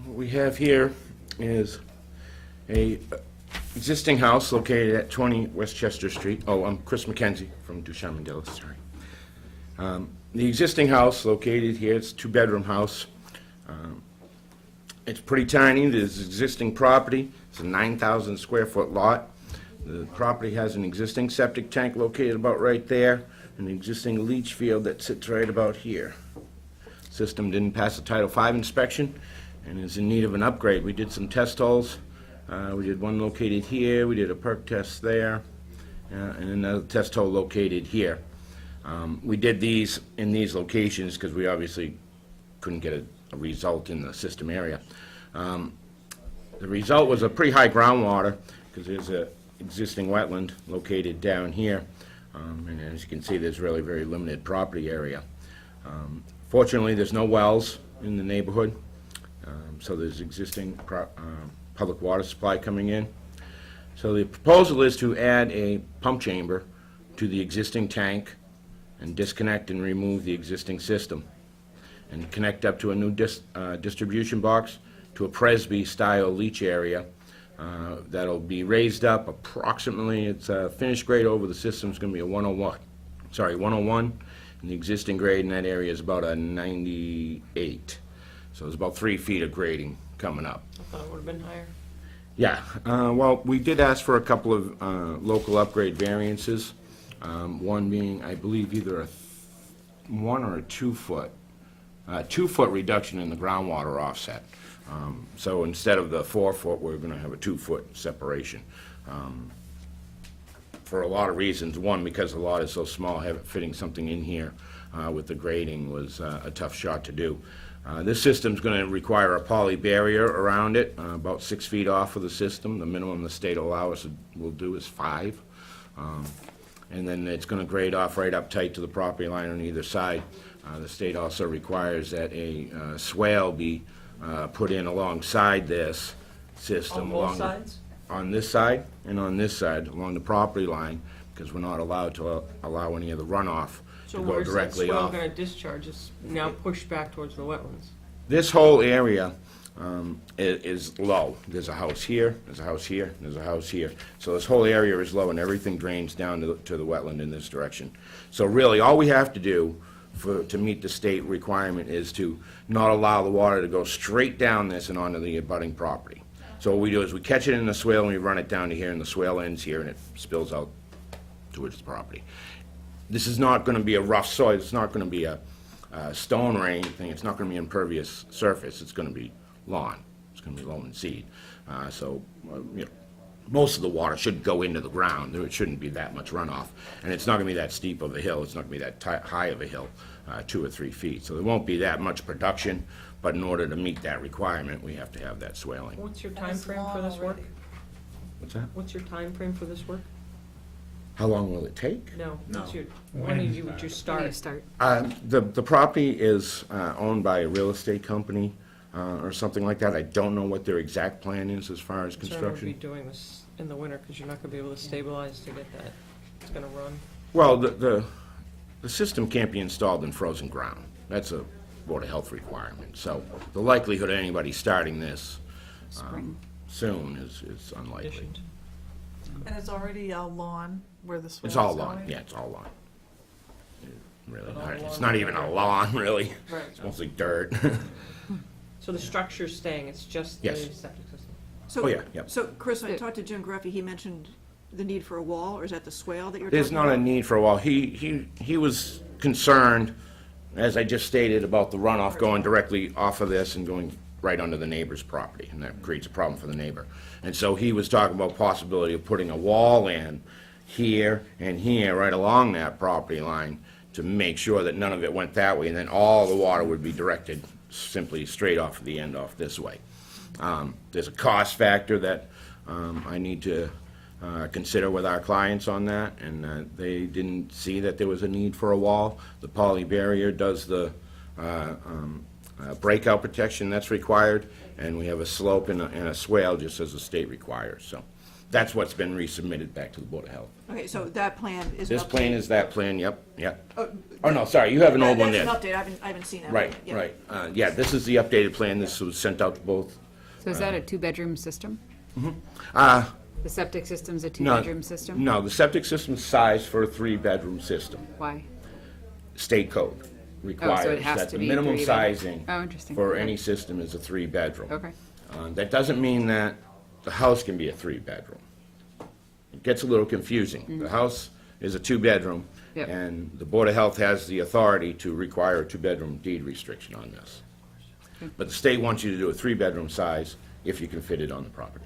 What we have here is a existing house located at 20 Westchester Street. Oh, I'm Chris McKenzie from Duchamp Mandela, sorry. The existing house located here, it's a 2-bedroom house. It's pretty tiny. There's existing property. It's a 9,000 square foot lot. The property has an existing septic tank located about right there, an existing leach field that sits right about here. System didn't pass the Title V inspection and is in need of an upgrade. We did some test holes. We did one located here, we did a perk test there, and another test hole located here. We did these in these locations because we obviously couldn't get a result in the system area. The result was a pretty high groundwater because there's a existing wetland located down here. And as you can see, there's really very limited property area. Fortunately, there's no wells in the neighborhood, so there's existing public water supply coming in. So the proposal is to add a pump chamber to the existing tank and disconnect and remove the existing system and connect up to a new distribution box to a Presby-style leach area that'll be raised up approximately, it's a finished grade over the system's going to be a 101, and the existing grade in that area is about a 98. So there's about 3 feet of grading coming up. I thought it would have been higher. Yeah, well, we did ask for a couple of local upgrade variances, one being, I believe, either a 1 or a 2 foot, 2 foot reduction in the groundwater offset. So instead of the 4 foot, we're going to have a 2 foot separation. For a lot of reasons. One, because the lot is so small, fitting something in here with the grading was a tough shot to do. This system's going to require a poly barrier around it, about 6 feet off of the system. The minimum the state will do is 5. And then it's going to grade off right up tight to the property line on either side. The state also requires that a swale be put in alongside this system. On both sides? On this side and on this side, along the property line, because we're not allowed to allow any of the runoff So to go where's that directly swell off. gonna discharge? It's now pushed back towards the wetlands. This whole area is low. There's a house here, there's a house here, there's a house here. So this whole area is low and everything drains down to the wetland in this direction. So really, all we have to do to meet the state requirement is to not allow the water to go straight down this and onto the abutting property. So what we do is we catch it in the swale and we run it down to here, and the swale ends here and it spills out towards the property. This is not going to be a rough soil. It's not going to be a stone or anything. It's not going to be impervious surface. It's going to be lawn. It's going to be loam and seed. So you know, most of the water should go into the ground. There shouldn't be that much runoff. And it's not going to be that steep of a hill. It's not going to be that high of a hill, 2 or 3 feet. So there won't be that much production, but in order to meet that requirement, we have to have that swaling. What's your time frame for this work? What's that? What's your time frame for this work? How long will it take? No, No. what's your, when did you When do you start? start? The property is owned by a real estate company or something like that. I don't know what their exact plan is as far as Concerned we'll be construction. doing this in the winter, because you're not gonna be able to stabilize to get that. It's gonna run. Well, the system can't be installed in frozen ground. That's a Board of Health requirement. So the likelihood of anybody starting this Spring. soon is unlikely. Conditioned. And it's already a lawn where the swale It's is all going? lawn, yeah, it's all lawn. Really, All it's lawn. not even a lawn, really. Right. It's mostly dirt. So the structure's staying, it's just the Yes. septic system? So, Oh, yeah, yep. So, Chris, I talked to Jim Gruffy, he mentioned the need for a wall, or is that the swale that you're talking There's about? not a need for a wall. He was concerned, as I just stated, about the runoff going directly off of this and going right onto the neighbor's property, and that creates a problem for the neighbor. And so he was talking about possibility of putting a wall in here and here, right along that property line, to make sure that none of it went that way, and then all the water would be directed simply straight off of the end off this way. There's a cost factor that I need to consider with our clients on that, and they didn't see that there was a need for a wall. The poly barrier does the breakout protection that's required, and we have a slope and a swale just as the state requires. So that's what's been resubmitted back to the Board of Health. Okay, so that plan is. This an plan update. is that plan, yep. Oh, Oh, no, sorry, you have an old one there. That's an update, I haven't seen that. Right, yet. right. Yeah, this is the updated plan. This was sent out to both. So is that a 2-bedroom system? Uh, The septic system's a No, 2-bedroom system? No, the septic system's sized for a 3-bedroom system. Why? State code requires has that to the be minimum 3-bedroom. sizing Oh, interesting. for Okay. any system is a 3-bedroom. Okay. That doesn't mean that the house can be a 3-bedroom. it gets a little confusing. The house is a two-bedroom, Yep. and the Board of Health has the authority to require a two-bedroom deed restriction on this. But the state wants you to do a three-bedroom size if you can fit it on the property.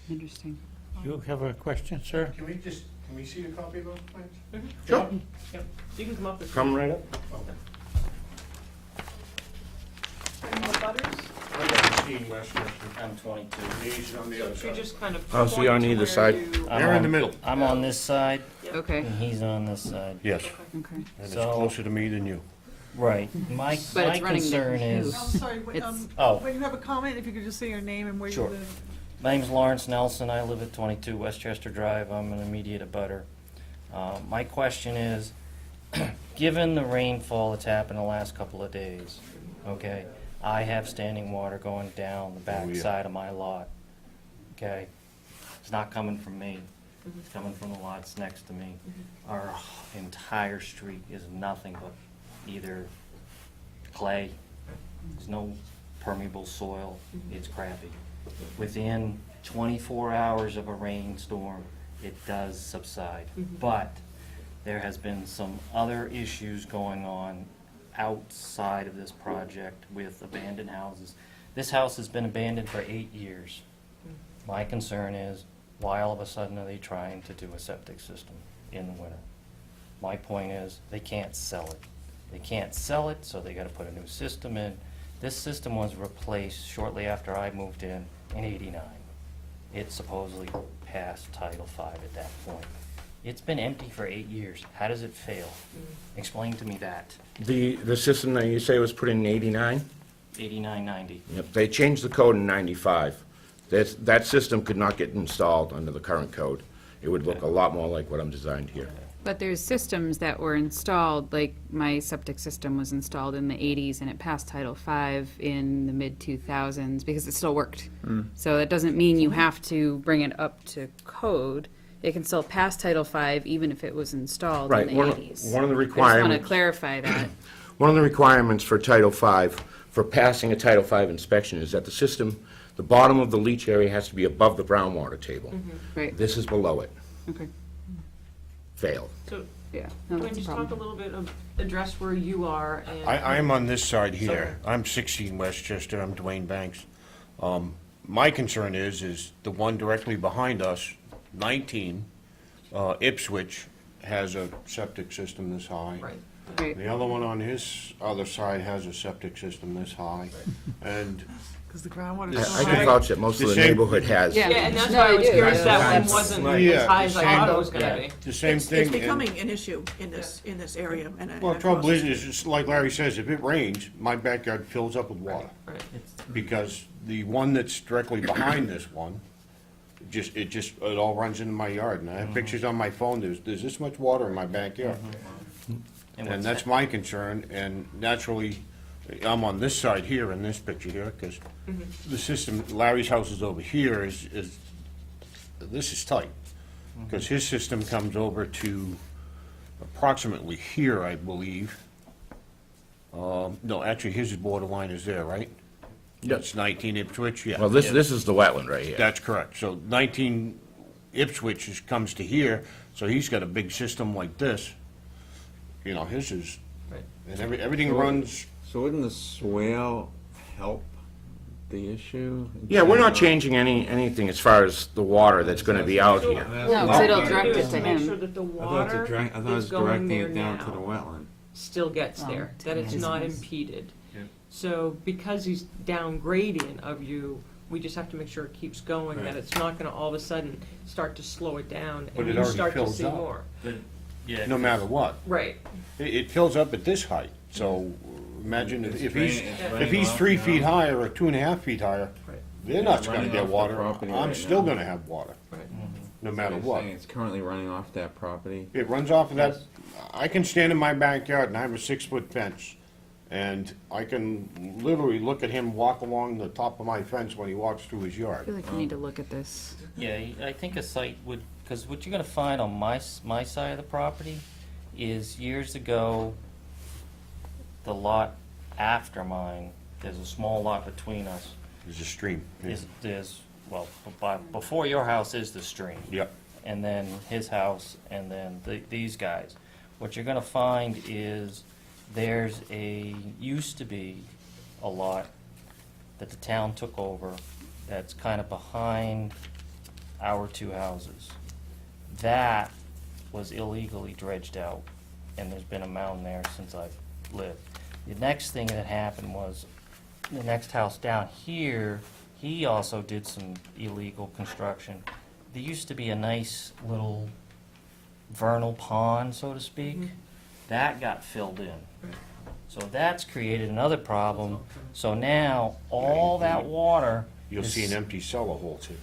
Interesting. You have a question, sir? Can we see a copy of those plans? Sure. Yep. You can come up with. Come right up. And the butters? I'm 22. He's on the other So you side. just kind of. Oh, so point you're on to either where side? you- They're in the middle. I'm on this side, Okay, and he's on this side. Yes, okay. and it's So- closer to me than you. Right. My But my it's running concern the is, I'm sorry, It's- Oh. when you have a comment, if you could just say your name and where you Sure. live. my name's Lawrence Nelson. I live at 22 Westchester Drive. I'm an immediate abutter. My question is, given the rainfall that's happened the last couple of days, okay, I have standing water going down the back yeah. side of my lot. Okay, it's not coming from me. It's coming from the lots next to me. Our entire street is nothing but either clay. There's no permeable soil. It's crappy. Within 24 hours of a rainstorm, it does subside. But there has been some other issues going on outside of this project with abandoned houses. This house has been abandoned for 8 years. My concern is, why all of a sudden are they trying to do a septic system in the winter? My point is, they can't sell it. They can't sell it, so they gotta put a new system in. This system was replaced shortly after I moved in '89. It supposedly passed Title V at that point. It's been empty for 8 years. How does it fail? Explain to me that. The system that you say was put in '89? 89, 90. Yep, they changed the code in '95. That system could not get installed under the current code. It would look a lot more like what I'm designed here. But there's systems that were installed, like my septic system was installed in the 80s and it passed Title V in the mid-2000s because it still worked. So that doesn't mean you have to bring it up to code. It can still pass Title V even if it was installed Right, in the one of- 80s. one of the I just want to requirements- clarify that. One of the requirements for Title V, for passing a Title V inspection, is that the system, the bottom of the leach area has to be above the groundwater table. Right, This is below it. okay, Failed. So, yeah, no, can we that's a just talk a problem. little bit of, address where you are and. I am on this side here. Sorry. I'm 16 Westchester, I'm Dwayne Banks. My concern is the one directly behind us, 19, Ipswich, has a septic system this high. Right. Right. The other one on his other side has a septic system this high. And Because the groundwater I is so I can high. vouch that most of The the same- neighborhood has. Yeah. Yeah, and that's No, why I I was do. curious that one That's- wasn't Yeah, as high as I same- thought it was gonna yeah. be. the same It's thing. and- becoming an issue in this area, and. Well, the trouble is just like Larry says, if it rains, my backyard fills up with water. Right. Because the one that's directly behind this one, it all runs into my yard. And I have pictures on my phone, there's this much water in my backyard. And what's that's my concern, and naturally, I'm on this side here in this picture here, because the system, Larry's house is over here, this is tight. Because his system comes over to approximately here, I believe. No, actually, his borderline is there, right? Yep. It's 19 Ipswich, yeah. Well, this is the wetland right here. That's correct. So 19 Ipswich comes to here, so he's got a big system like this. You know, his is, Right. and everything runs, So wouldn't the swale help the issue? Yeah, we're not changing anything as far as the water that's gonna be out here. No, 'cause it'll What we direct do it is to make him. sure that the I thought water I thought it was is going directing there it down to the now, wetland. still gets Oh, there, to that it's not business. impeded. Yeah. So because he's down gradient of you, we just have to make sure it keeps going, that Right. it's not gonna all of a sudden start to slow it down But and it you already start to fills see up. more. no matter what. Right, It fills up at this height, so imagine It's if drain- it's if draining he's off 3 now. feet higher or 2.5 feet higher, right, they're not It's gonna running get off the water. property I'm right still now. gonna have water, right. no So matter you're what. saying It's currently running off that property. It runs off of that, I can stand in my backyard and I have a 6-foot fence. And I can literally look at him walk along the top of my fence when he walks through his I yard. feel like we need to look at this. Yeah, I think a site would, because what you're gonna find on my side of the property is years ago, the lot after mine, there's a small lot between us, There's a stream. there's, well, before your house is the stream. Yep. and then his house, and then these guys. What you're gonna find is used to be a lot that the town took over that's kind of behind our two houses. That was illegally dredged out, and there's been a mound there since I've lived. The next thing that happened was, the next house down here, he also did some illegal construction. There used to be a nice little vernal pond, so to speak. That got filled in. So that's created another problem. So now, all that water You'll see an is empty cellar hole sitting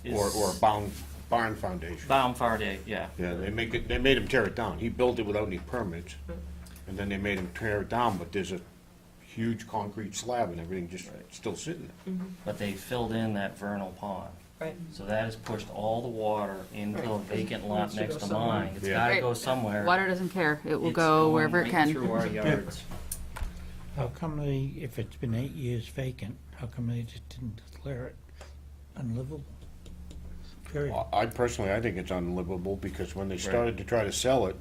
there, Is- or barn foundation. bound far day, yeah. Yeah, they made him tear it down. He built it without any permits, and then they made him tear it down, but there's a huge concrete slab and everything just still sitting there. But they filled in that vernal pond. Right. So that has pushed all the water into a Right. vacant It lot needs to next go to somewhere. mine. It's Yeah. gotta Right. go somewhere. Water doesn't care. It will It's go going wherever it right can. through our yards. How come they, if it's been 8 years vacant, how come they just didn't declare it unlivable? Period. I personally, I think it's unlivable, because when they started to try to sell it,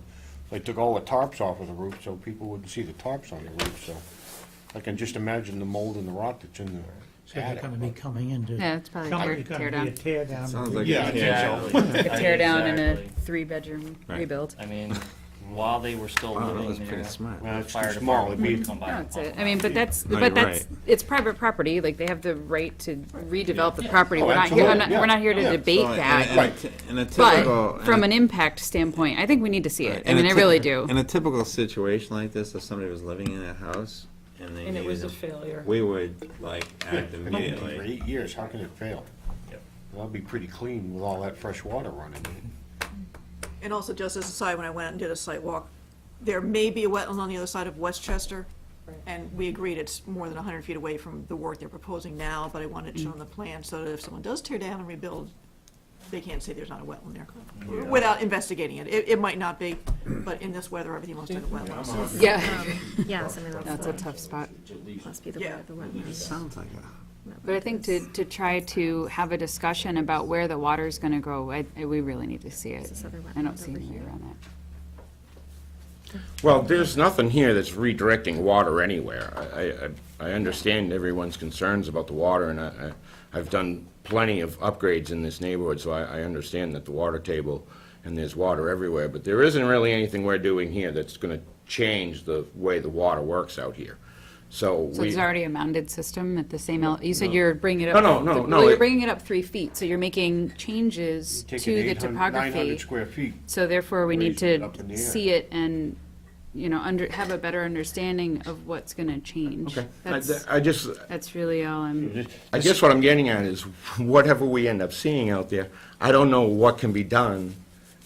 they took all the tarps off of the roof so people wouldn't see the tarps on the roof, so I can just imagine the mold and the rot that's in the So they're attic. gonna be coming in to. Yeah, it's probably Somebody's tear gonna down. be a tear down. Sounds like Yeah, I think so. Like a tear down and a Exactly. 3-bedroom Right. rebuild. I mean, while they were still Wow, that living was there, pretty smart. Well, the it's fire too small. department It'd would be- come by. No, and that's pump it. them I mean, out. but that's, No, but you're that's, it's private property, like, they have the right to redevelop the property. Oh, We're not here, absolutely, we're not here to yeah. debate So, that. in a typical, But from an impact standpoint, I think we need to see it. I in a mean, I ty- really do. In a typical situation like this, if somebody was living in a house and they And it was a needed, failure. we would like act For immediately. 8 years, how can it fail? Yep. That'll be pretty clean with all that fresh water running. And also, just as a side, when I went and did a site walk, there may be a wetland on the other side of Westchester, Right. and we agreed it's more than 100 feet away from the work they're proposing now, but I wanted it shown on the plan, so that if someone does tear down and rebuild, they can't say there's not a wetland there, without investigating it. It might not be, but in this weather, everything must have a wetland. so- Yeah, Yes, I mean, that's a tough spot. must be the Yeah. way the wetlands. Sounds like But I think to try to have a discussion about where the water's gonna go, we really need to see it. This other I don't wetland see over any way here. around that. Well, there's nothing here that's redirecting water anywhere. I understand everyone's concerns about the water, and I've done plenty of upgrades in this neighborhood, so I understand that the water table, and there's water everywhere, but there isn't really anything we're doing here that's gonna change the way the water works out here. So So we, there's already a mounded system at the same, you said you're bringing it up. No, no, no, Well, you're it- bringing it up 3 feet, so you're making changes to Taking the 900 topography. square feet. So therefore, we need Raising it to up in the air. see it and, have a better understanding of what's gonna change. okay, That's, I just, that's really all I'm, I guess what I'm getting at is, whatever we end up seeing out there, I don't know what can be done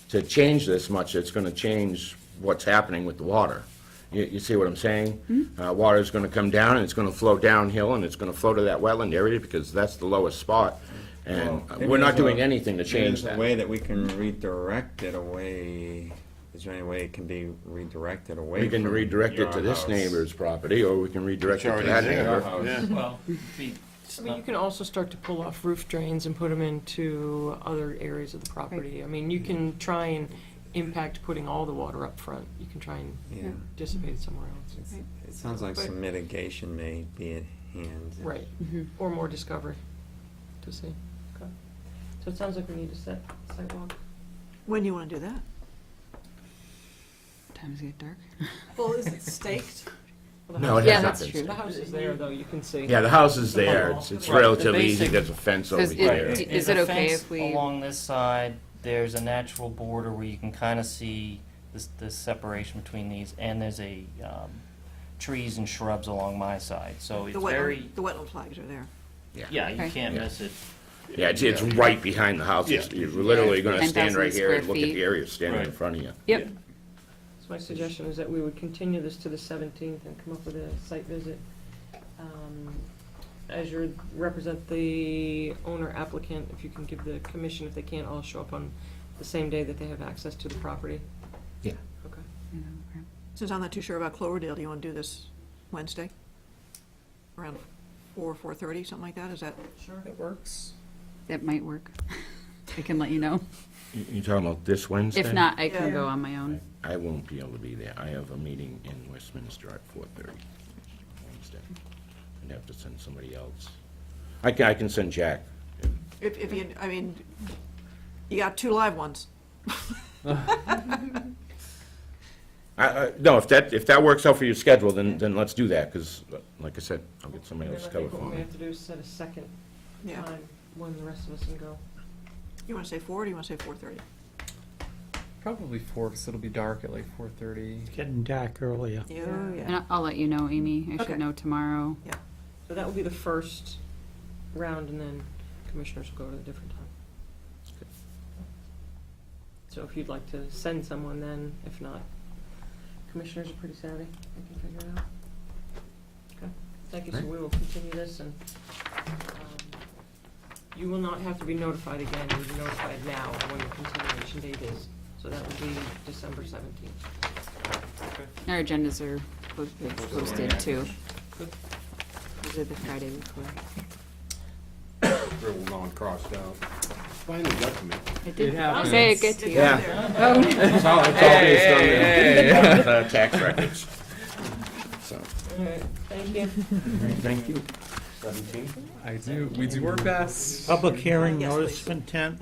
to change this much. It's gonna change what's happening with the water. You see what I'm saying? Water's gonna come down, and it's gonna flow downhill, and it's gonna flow to that wetland area, because that's the lowest spot. And Maybe we're not there's doing anything to change There's a that. way that we can redirect it away. Is there any way it can be redirected away We can from redirect it your to this house? neighbor's property, or we can redirect It's it to already that there. neighbor. Yeah. Well, I mean, you can also start to pull off roof drains and put them into other areas of the property. I mean, you can try and impact putting all the water up front. You can try and Yeah. dissipate it somewhere else. It sounds like But- some mitigation may be at hand. Right, or more discovery to see. Okay. So it sounds like we need to set sidewalk. When do you want to do that? times get dark. Well, is it staked? Well, the No, house- it Yeah, has not that's been true. The house is there, though, you can see. Yeah, the house is there. It's Right, the relatively easy. basic- There's a fence over Does it- here. d- Is it There's a okay fence if we- along this side, there's a natural border where you can kind of see this separation between these, and there's a trees and shrubs along my side, so it's very, The wetland flags are there. yeah, you Okay. can't Yeah. miss it. Yeah, it's right behind the house. It's- You're literally gonna stand 10,000 right here and square look at feet. the area standing in Right. front of you. Yep, So my suggestion is that we would continue this to the 17th and come up with a site visit. As you represent the owner applicant, if you can give the commission, if they can't all show up on the same day that they have access to the property. Yeah. Okay. Since I'm not too sure about Cloverdale, do you want to do this Wednesday? Around 4:30, something like that? Is that? Sure. It works. that might work. I can let you know. You talking about this Wednesday? If not, I can Yeah. go on my own. I won't be able to be there. I have a meeting in Westminster at 4:30 Wednesday. I'd have to send somebody else. I can send Jack. If you, I mean, you got 2 live ones. No, if that works out for your schedule, then let's do that, because, like I said, I'll get somebody And else then to I cover think for what we me. have to do is set a second Yeah. time when the rest of us can go. You wanna say 4, or do you wanna say 4:30? Probably 4, because it'll be dark at like 4:30. It's getting dark earlier. Yeah, And I'll let you know, Amy. I Okay. should know tomorrow. So that will be the first round, and then commissioners will go to a different time. So if you'd like to send someone then, if not, commissioners are pretty savvy, they can figure it out. Okay, thank you, so we will continue this, and you will not have to be notified again, you'll be notified now when your continuation date is, so that would be December 17th. Our agendas are posted too. These are the Friday before. Scribbled on, crossed out. Finally got to me. It did happens. say it good to you. Yeah. Oh. It's all based on the tax records. So, All right, thank you. thank you. 17? I do. We do our best. Public hearing, Yes, notice please. of intent,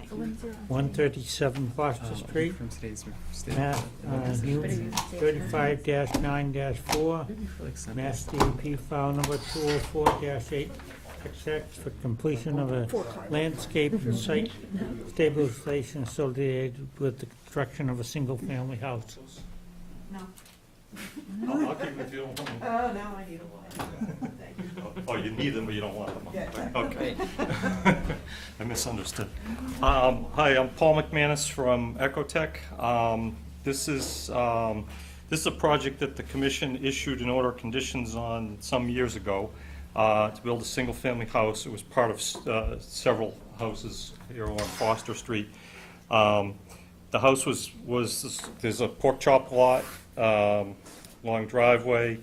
137 Foster Street, From today's Mass, new 35-9-4, Mass DEP file number 204-8, XX for completion of a landscape and site stabilization associated with the construction of a single-family house. No. I'll keep it if you don't want them. Oh, now I need a one. Thank you. Oh, you need them, but you don't want them. Yeah. Okay. I misunderstood. Hi, I'm Paul McManus from Ecotech. This is a project that the commission issued an order of conditions on some years ago to build a single-family house. It was part of several houses here on Foster Street. The house was there's a pork chop lot, long driveway,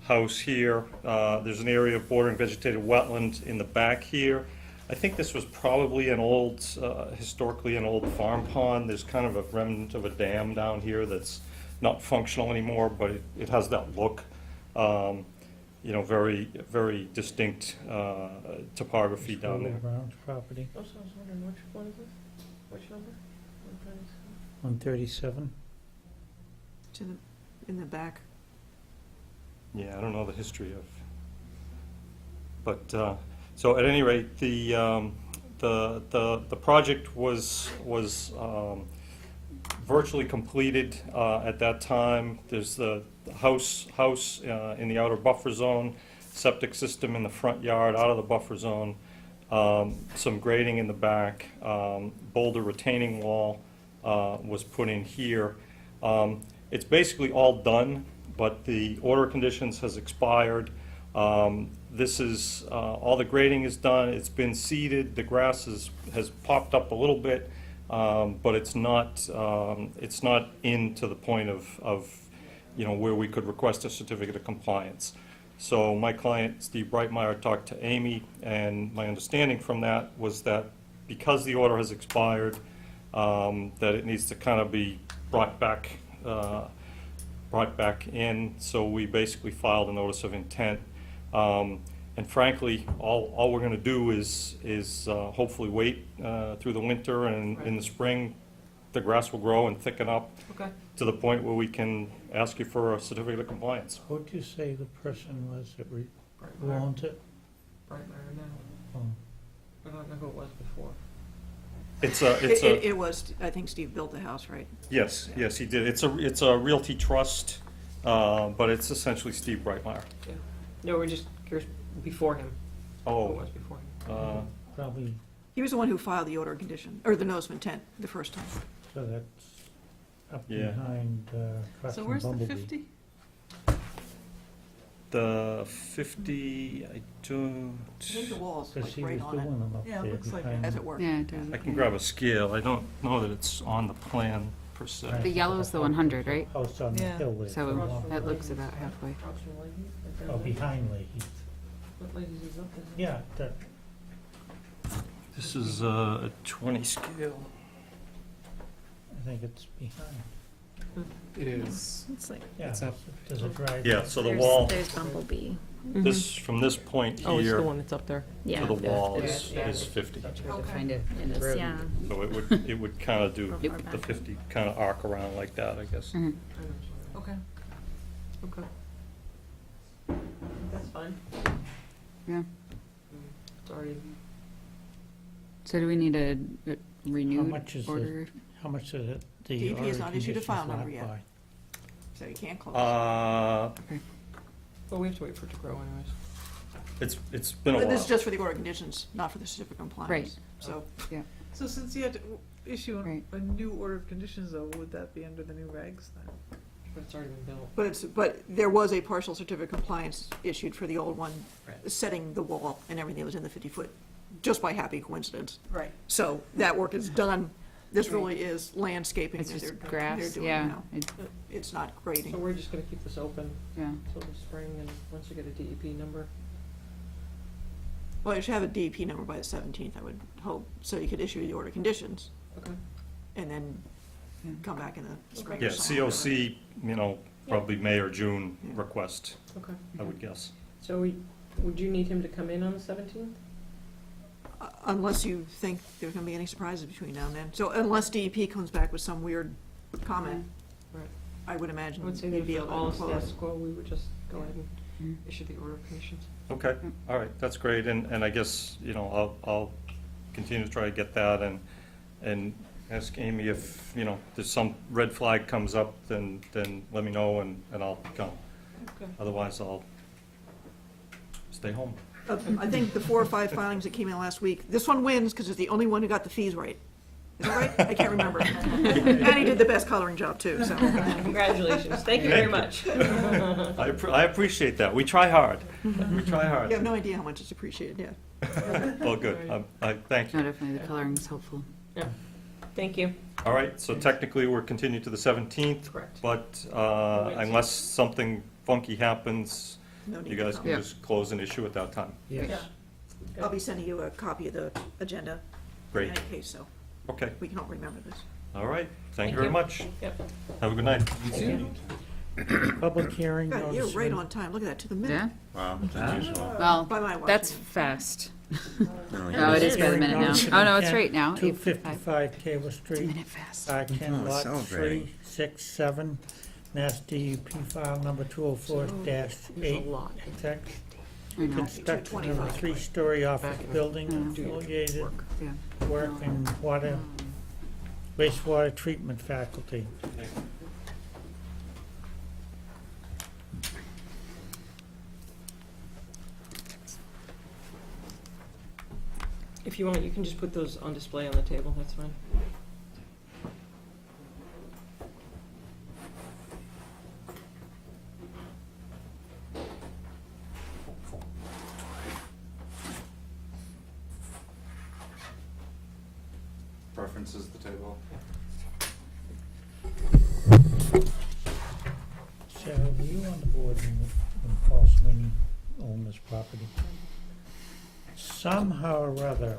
house here. There's an area of bordering vegetated wetland in the back here. I think this was probably an old, historically an old farm pond. There's kind of a remnant of a dam down here that's not functional anymore, but it has that look. You know, very, very distinct topography down there. Brown's property, Also, I was wondering, which one is this? Which number? 137. It's in the back. Yeah, I don't know the history of, but, so at any rate, the project was virtually completed at that time. There's the house in the outer buffer zone, septic system in the front yard, out of the buffer zone, some grading in the back, boulder retaining wall was put in here. It's basically all done, but the order of conditions has expired. This is, all the grading is done, it's been seeded, the grass has popped up a little bit, but it's not in to the point of, you know, where we could request a certificate of compliance. So my client, Steve Breitmeyer, talked to Amy, and my understanding from that was that because the order has expired, that it needs to kind of be brought back in. So we basically filed a notice of intent. And frankly, all we're gonna do is hopefully wait through the winter, and in the spring, the grass will grow and thicken up Okay. to the point where we can ask you for a certificate of compliance. Who'd you say the person was that who owns it? Breitmeyer now. Oh. I don't know who it was before. It was, I think Steve built the house, right? Yes, he did. It's a realty trust, but it's essentially Steve Breitmeyer. Yeah. No, we're just curious, before him. Who it Oh, was before him. Probably, He was the one who filed the order of condition, or the notice of intent, the first time. so that's up Yeah. behind, across So from where's the Bumblebee. 50? the 50, I don't, I think the wall's Because like he right was on doing it, them up Yeah, it there looks like behind. as it were. Yeah, it does. I can grab a scale. I don't know that it's on the plan per se. The yellow's the 100, right? House on the Yeah. hill there. So From- that looks about halfway. Across from Leahy? Like Oh, that? behind Leahy. What Leahy's is up there? Yeah, that, This is a 20 scale. think it's behind. It is. It's like, Yeah, It's up. there's a driveway. Yeah, so the wall, there's Bumblebee. this, from this point Oh, it's the here one that's up there. Yeah. to the wall Yeah. is 50. Find it. It is, yeah. So it would kind of do Go far the back. 50, kind of arc around like that, I guess. Mhm. Okay. Okay. That's fine. Yeah. It's already, So do we need a renewed much is the- order? How much is it? The DEP has order not issued a conditions file number left yet. by? So you can't close. well, we have to wait for it to grow anyways. It's been a But while. this is just for the order of conditions, not for the certificate of compliance. Right. So, So since you had to issue Right. a new order of conditions though, would that be under the new regs then? But it's already been built. but there was a partial certificate of compliance issued for the old one, Right. setting the wall and everything that was in the 50-foot, just by happy coincidence. Right. So that work is done. This really is landscaping It's that just they're grass, doing yeah. now. It's not So grading. we're just gonna keep this open Yeah. till the spring, and once you get a DEP number. Well, you should have a DEP number by the 17th, I would hope, so you could issue the order of conditions Okay. and then come back in the spring. or Yeah, summer, whatever. COC, probably May or June Yeah. request, Okay. I would guess. So would you need him to come in on the 17th? Unless you think there's gonna be any surprises between now and then. So unless DEP comes back with some weird comment, Right. I would imagine I would say you'd that be for able all to close. status quo, we would just go ahead and Mm. issue the order of conditions. Okay, all right, that's great, and I guess, I'll continue to try to get that and ask Amy if, there's some red flag comes up, then let me know and I'll come. Okay. Otherwise, I'll stay home. I think the 4 or 5 filings that came in last week, this one wins because it's the only one who got the fees right. Is that right? I can't remember. And he did the best coloring job too, so. Congratulations, thank you very much. I appreciate that, we try hard, we try hard. You have no idea how much it's appreciated, yeah. Well, good, I thank No, you. definitely the coloring is helpful. Yeah, thank you. All right, so technically, we're continued to the 17th. Correct. But unless something funky happens, No need you to guys come. can Yeah. just close an issue at that time. Yes. I'll be sending you a copy of the agenda in Great, any case, so okay, we can all remember this. all right, thank you Thank very you. much. Yep. Have a good night. Public hearing God, you're notice. right on time. Look at that, to the minute. Yeah? Wow, that's usual. Well, By my watch. that's fast. No, Oh, it is by the minute now. Oh, no, it's right now. 255 Table It's a Street, minute fast. I-10, Oh, Lot celebrating. 3, 6, 7, Mass DUP file number 204-8. There's a lot. Tech I know. construction of a 3-story office building, affiliated Yeah. work and water, wastewater treatment faculty. If you want, you can just put those on display on the table, that's fine. Preferences the table. Sarah, were you on the board when Paul Sweeney owned this property? Somehow or other,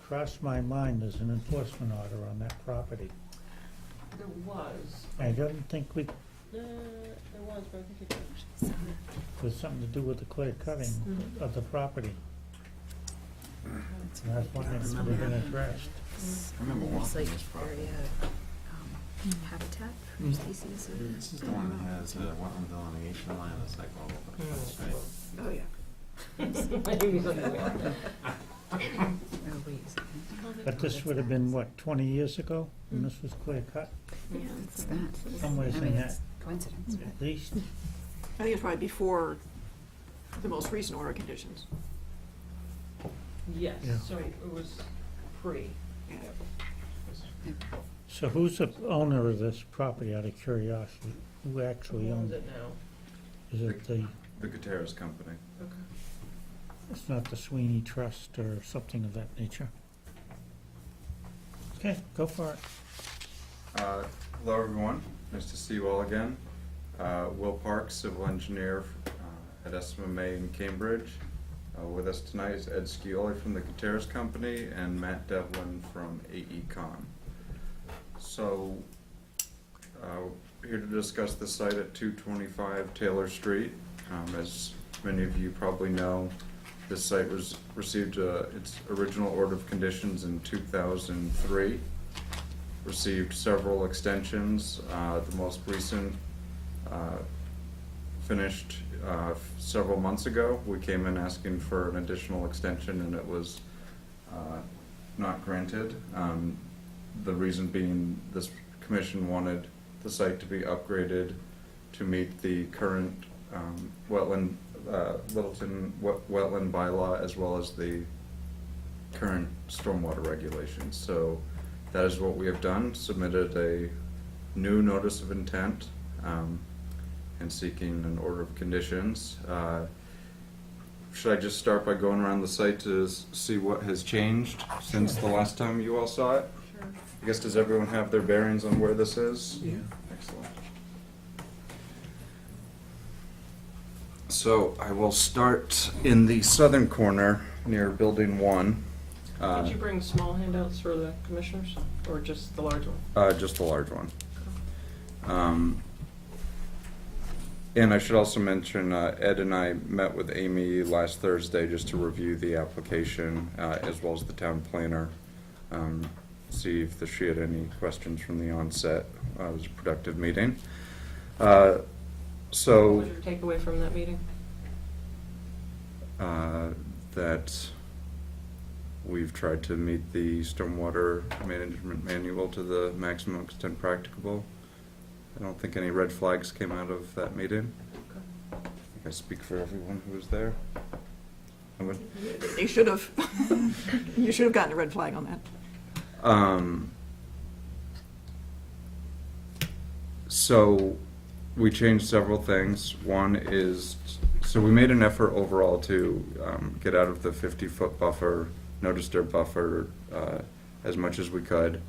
crossed my mind, there's an enforcement order on that property. There was, I don't think there was, but I think it was something to do with the clear cutting of the property. And I was wondering if it had been addressed. I remember walking like this property. area habitat for species. This is the one that has a wetland delineation line that's like all over the place, right? Oh, yeah. Oh, wait a second. But this would have been, what, 20 years ago, when this was clear cut? Yeah, What's that? Somewhere I in mean, that, it's coincidence. at least. I think it's probably before the most recent order of conditions. Yes, Yeah. so it was pre. So who's the owner of this property, out of curiosity? Who actually Who owns owns it? it now? Is it the, The Gutierrez Company. Okay. it's not the Sweeney Trust or something of that nature? Okay, go for it. Hello, everyone. Nice to see you all again. Will Parks, civil engineer at SMA in Cambridge. With us tonight is Ed Scioli from the Gutierrez Company and Matt Devlin from AECon. So, here to discuss the site at 225 Taylor Street. As many of you probably know, this site received its original order of conditions in 2003. Received several extensions. The most recent finished several months ago. We came in asking for an additional extension and it was not granted. The reason being this commission wanted the site to be upgraded to meet the current Littleton wetland bylaw as well as the current stormwater regulations. So that is what we have done, submitted a new notice of intent and seeking an order of conditions. Should I just start by going around the site to see what has changed since the last time you all saw it? Sure. I guess, does everyone have their bearings on where this is? Yeah. Excellent. So I will start in the southern corner near Building 1. Did you bring small handouts for the commissioners, or just the large one? Just the large one. And I should also mention, Ed and I met with Amy last Thursday just to review the application, as well as the town planner. See if she had any questions from the onset. It was a productive meeting. What was your takeaway from that meeting? That we've tried to meet the stormwater management manual to the maximum extent practicable. I don't think any red flags came out of that meeting. I think I speak for everyone who was there. They should have. You should have gotten a red flag on that. So we changed several things. One is, so we made an effort overall to get out of the 50-foot buffer, no disturb buffer, as much as we could.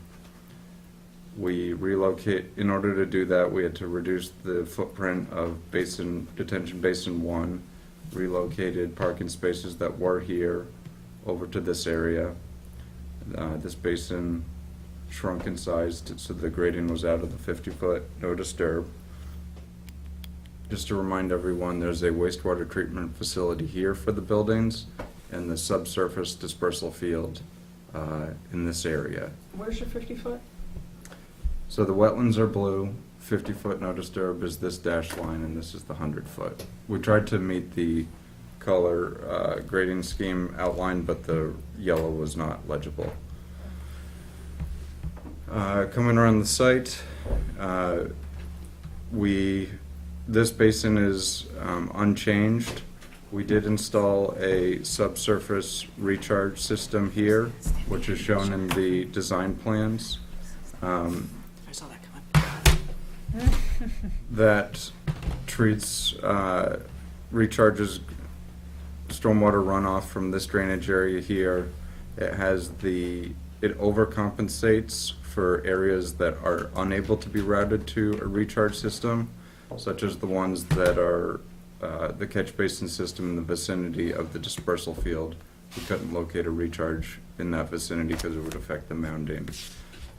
We in order to do that, we had to reduce the footprint of detention basin 1, relocated parking spaces that were here over to this area. This basin shrunk in size so the grading was out of the 50-foot no disturb. Just to remind everyone, there's a wastewater treatment facility here for the buildings and the subsurface dispersal field in this area. Where's your 50-foot? So the wetlands are blue, 50-foot no disturb is this dashed line, and this is the 100-foot. We tried to meet the color grading scheme outlined, but the yellow was not legible. Coming around the site, this basin is unchanged. We did install a subsurface recharge system here, which is shown in the design plans. I saw that coming. That treats, recharges stormwater runoff from this drainage area here. It overcompensates for areas that are unable to be routed to a recharge system, such as the ones that are the catch basin system in the vicinity of the dispersal field. We couldn't locate a recharge in that vicinity because it would affect the mounding.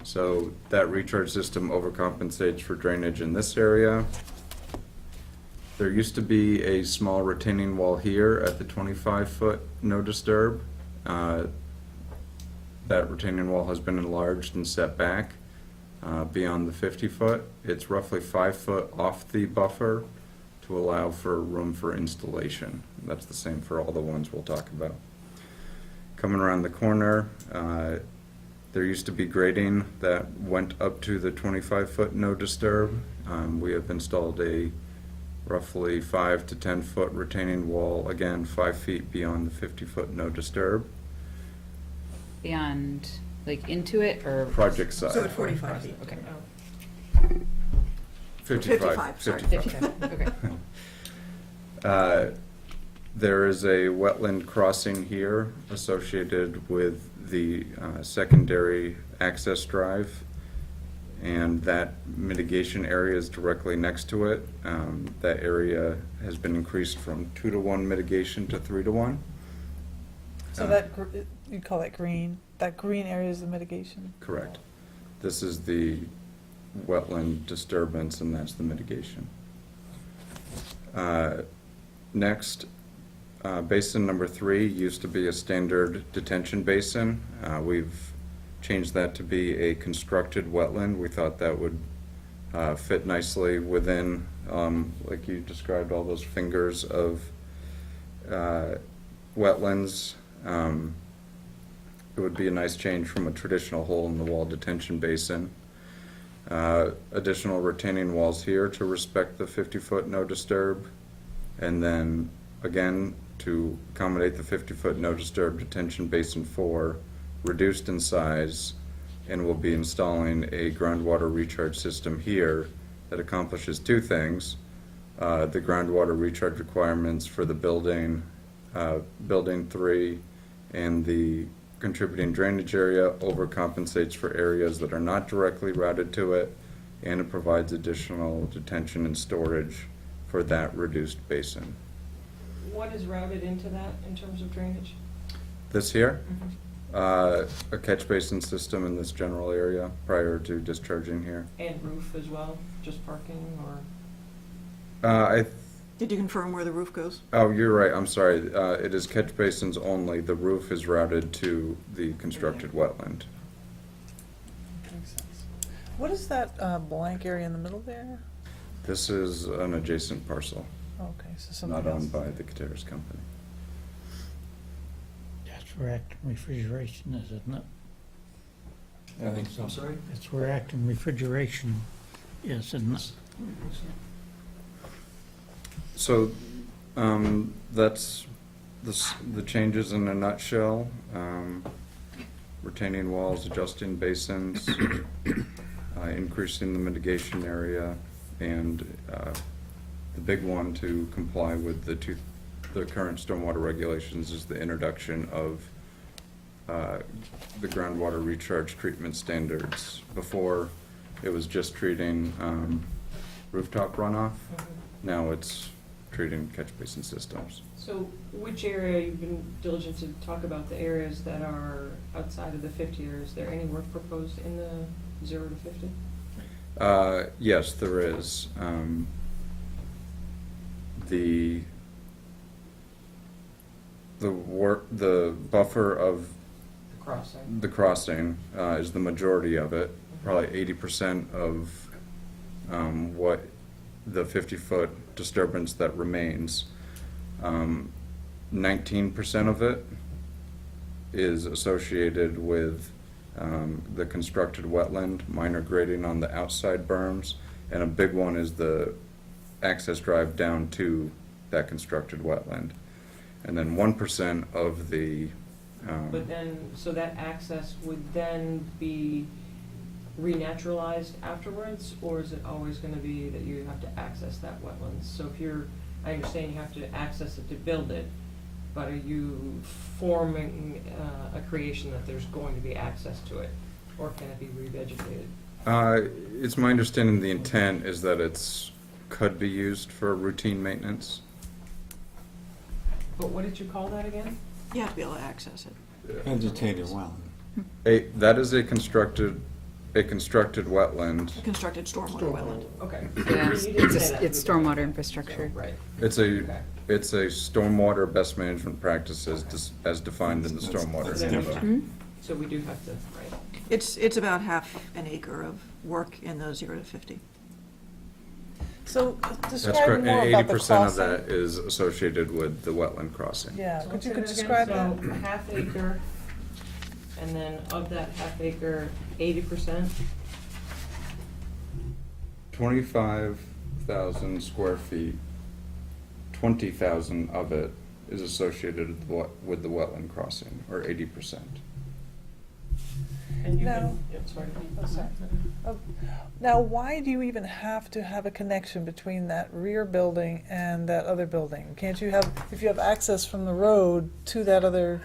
So that recharge system overcompensates for drainage in this area. There used to be a small retaining wall here at the 25-foot no disturb. That retaining wall has been enlarged and set back beyond the 50-foot. It's roughly 5 foot off the buffer to allow for room for installation. That's the same for all the ones we'll talk about. Coming around the corner, there used to be grading that went up to the 25-foot no disturb. We have installed a roughly 5 to 10 foot retaining wall, again 5 feet beyond the 50-foot no disturb. Beyond, like, into it, or? Project side. So at 45 feet. Okay. 55. Sorry. 55, okay. There is a wetland crossing here associated with the secondary access drive, and that mitigation area is directly next to it. That area has been increased from 2-to-1 mitigation to 3-to-1. So that, you call that green, that green area is the mitigation? Correct. This is the wetland disturbance, and that's the mitigation. Next, basin number 3 used to be a standard detention basin. We've changed that to be a constructed wetland. We thought that would fit nicely within, like you described, all those fingers of wetlands. It would be a nice change from a traditional hole-in-the-wall detention basin. Additional retaining walls here to respect the 50-foot no disturb. And then, again, to accommodate the 50-foot no disturb detention basin 4, reduced in size, and we'll be installing a groundwater recharge system here that accomplishes 2 things. The groundwater recharge requirements for the building 3 and the contributing drainage area overcompensates for areas that are not directly routed to it, and it provides additional detention and storage for that reduced basin. What is routed into that in terms of drainage? This here, a catch basin system in this general area prior to discharging here. And roof as well, just parking or? Did you confirm where the roof goes? Oh, you're right, I'm sorry. It is catch basins only. The roof is routed to the constructed wetland. Makes sense. What is that blank area in the middle there? This is an adjacent parcel, Okay, so something not else. owned by the Kateris company. That's where Acton Refrigeration is, isn't it? I think so. I'm sorry? That's where Acton Refrigeration is, isn't it? So, that's the changes in a nutshell. Retaining walls, adjusting basins, increasing the mitigation area, and the big one to comply with the current stormwater regulations is the introduction of the groundwater recharge treatment standards. Before, it was just treating rooftop runoff. Now it's treating catch basin systems. So which area, you've been diligent to talk about the areas that are outside of the 50, or is there any work proposed in the 0 to 50? Yes, there is. The buffer of The crossing? the crossing is the majority of it, probably 80% of what the 50-foot disturbance that remains. 19% of it is associated with the constructed wetland, minor grading on the outside berms, and a big one is the access drive down to that constructed wetland. And then 1% of the But then, so that access would then be renaturalized afterwards, or is it always gonna be that you have to access that wetlands? So if you're, I understand you have to access it to build it, but are you forming a creation that there's going to be access to it, or can it be revegetated? it's my understanding the intent is that it's could be used for routine maintenance. But what did you call that again? You have to be able to access it. Vegetated well. That is a constructed wetland. Constructed stormwater wetland. Okay. Yeah, You didn't say that. it's stormwater infrastructure. Right. It's a stormwater best management practices as defined in the stormwater Then we handbook. have- So we do have to, right. It's about half an acre of work in those 0 to 50. So That's describe correct, more and about the 80% of crossing. that is associated with the wetland crossing. Yeah, So could you let's say describe again. that? So a half acre, and then of that half acre, 80%? 25,000 square feet, 20,000 of it is associated with the wetland crossing, or 80%. And you've No. been, yeah, sorry. Oh, sorry. Now, why do you even have to have a connection between that rear building and that other building? Can't you have, if you have access from the road to that other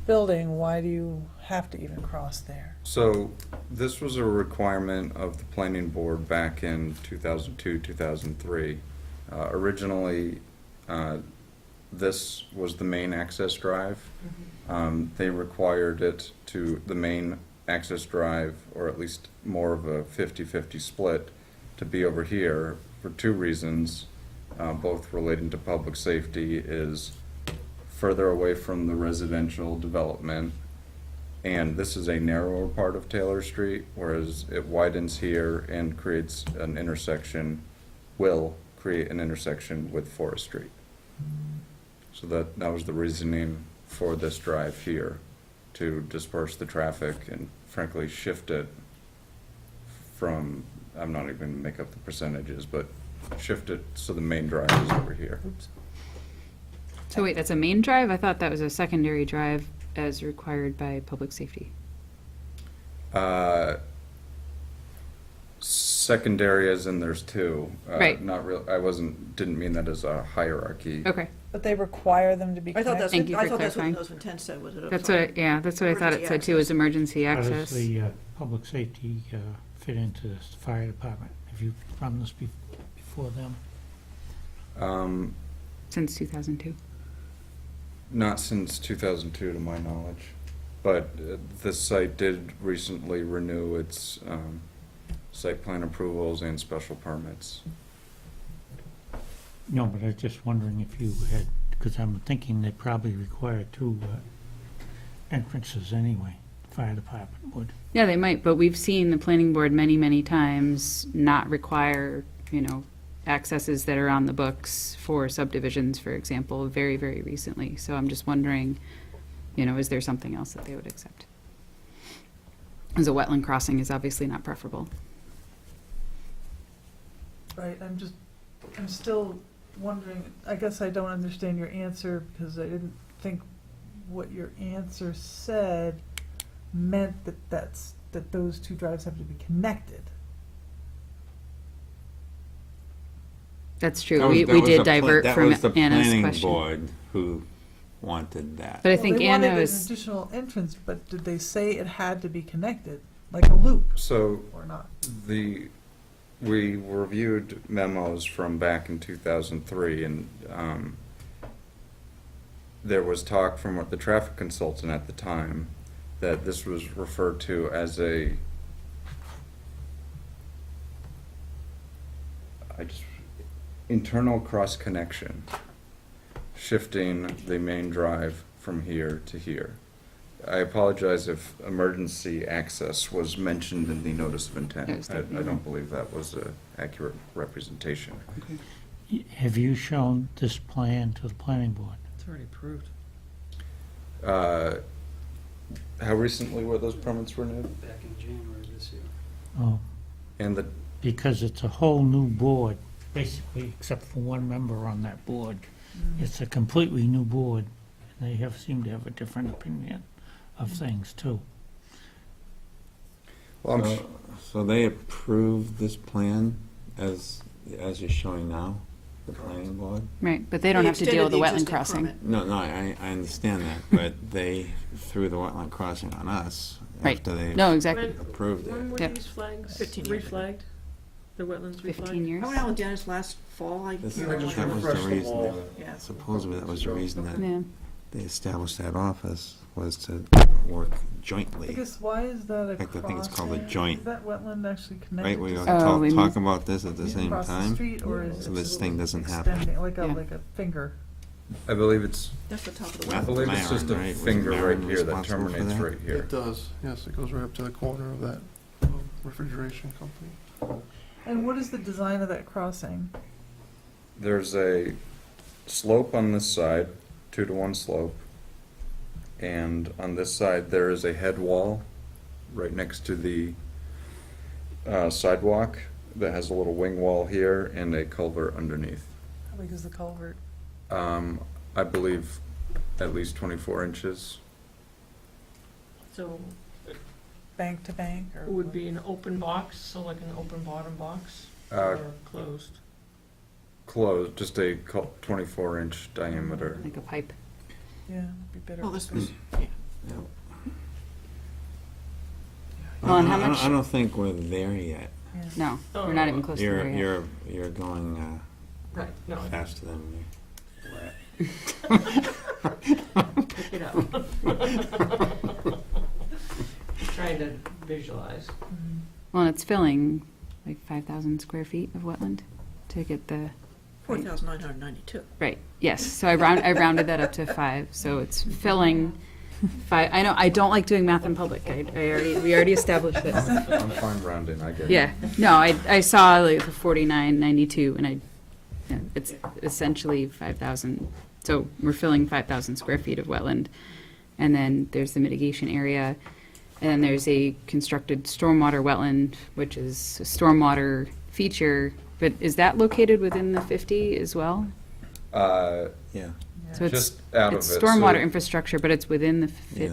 building, why do you have to even cross there? So this was a requirement of the planning board back in 2002, 2003. Originally, this was the main access drive. They required it to, the main access drive, or at least more of a 50-50 split, to be over here for two reasons, both relating to public safety, is further away from the residential development, and this is a narrower part of Taylor Street, whereas it widens here and creates an intersection, will create an intersection with Forest Street. So that was the reasoning for this drive here, to disperse the traffic and frankly shift it from, I'm not even gonna make up the percentages, but shift it so the main drive is over here. So wait, that's a main drive? I thought that was a secondary drive as required by public safety. Secondary as in there's two. Right. Not real, didn't mean that as a hierarchy. Okay. But they require them to be I thought connected? that's, Thank you I for thought that's what clarifying. those intent said, was it? That's what, that's what I thought it said too, was emergency How does access. the public safety fit into this, the fire department? Have you run this before them? Since 2002. Not since 2002 to my knowledge, but this site did recently renew its site plan approvals and special permits. No, but I was just wondering if you had, because I'm thinking they probably require two entrances anyway, the fire department would. Yeah, they might, but we've seen the planning board many, many times not require, accesses that are on the books for subdivisions, for example, very, very recently. So I'm just wondering, is there something else that they would accept? As a wetland crossing is obviously not preferable. Right, I'm still wondering, I guess I don't understand your answer because I didn't think what your answer said meant that those two drives have to be connected. That's true. We did divert from Anna's question. That was the planning board who wanted that. But I think Anna They wanted was. an additional entrance, but did they say it had to be connected, like a loop, So or not? we reviewed memos from back in 2003, and there was talk from the traffic consultant at the time that this was referred to as a internal cross connection, shifting the main drive from here to here. I apologize if emergency access was mentioned in the notice of intent. I don't believe that was an accurate representation. Have you shown this plan to the planning board? It's already approved. How recently were those permits renewed? Back in January of this year. Oh, And because it's a whole new board, basically, except for one member on that board. It's a completely new board. They seem to have a different opinion of things, too. Well, So they approved this plan as you're showing now, the planning board? Right, but they don't have to deal with the wetland crossing. No, I understand that, but they threw the wetland crossing on us Right. after they No, exactly. approved it. When were Yep. these flags 15 years ago. reflagged? The wetlands reflagged? 15 years. I went out with Dennis last fall, That was just the refresh the reason, wall. Yeah. supposedly that was the reason that Yeah. they established that office, was to work I jointly. guess, why is that a fact, I think it's called a crossing? joint. Is that wetland actually connected? Right, we to all Oh, we talk mean- about this at the same across the time, street, or is so it this just thing doesn't happen. extending, like a, Yeah. like a finger? I believe it's That's the top of the Matt- wetland. I believe it's just a Myron, right? Was finger right Myron here that responsible for terminates that? right here. It does, yes, it goes right up to the corner of that refrigeration company. And what is the design of that crossing? There's a slope on this side, 2-to-1 slope, and on this side there is a head wall right next to the sidewalk that has a little wing wall here and a culvert underneath. How big is the culvert? I believe at least 24 inches. So Bank to bank, or? it would be an open box, so like an open bottom box, Uh, or closed? Closed, just a 24-inch diameter. Like a pipe. Yeah, it'd be better. Well, this was, Well, and how I don't- much- I don't think we're there yet. Yeah. No, Oh, we're not even close to You're, there yet. you're going Right, no, faster than me. pick it up. Trying to visualize. Well, and it's filling like 5,000 square feet of wetland to get the, 4,992. right, yes. So I rounded that up to 5, so it's filling 5. I know, I don't like doing math in public. We already established this. I'm fine rounding, I get it. Yeah, no, I saw like the 4992, and it's essentially 5,000. So we're filling 5,000 square feet of wetland, and then there's the mitigation area, and then there's a constructed stormwater wetland, which is a stormwater feature. But is that located within the 50 as well? Yeah. So it's Just out of it's it, stormwater so- infrastructure, but it's within the 50.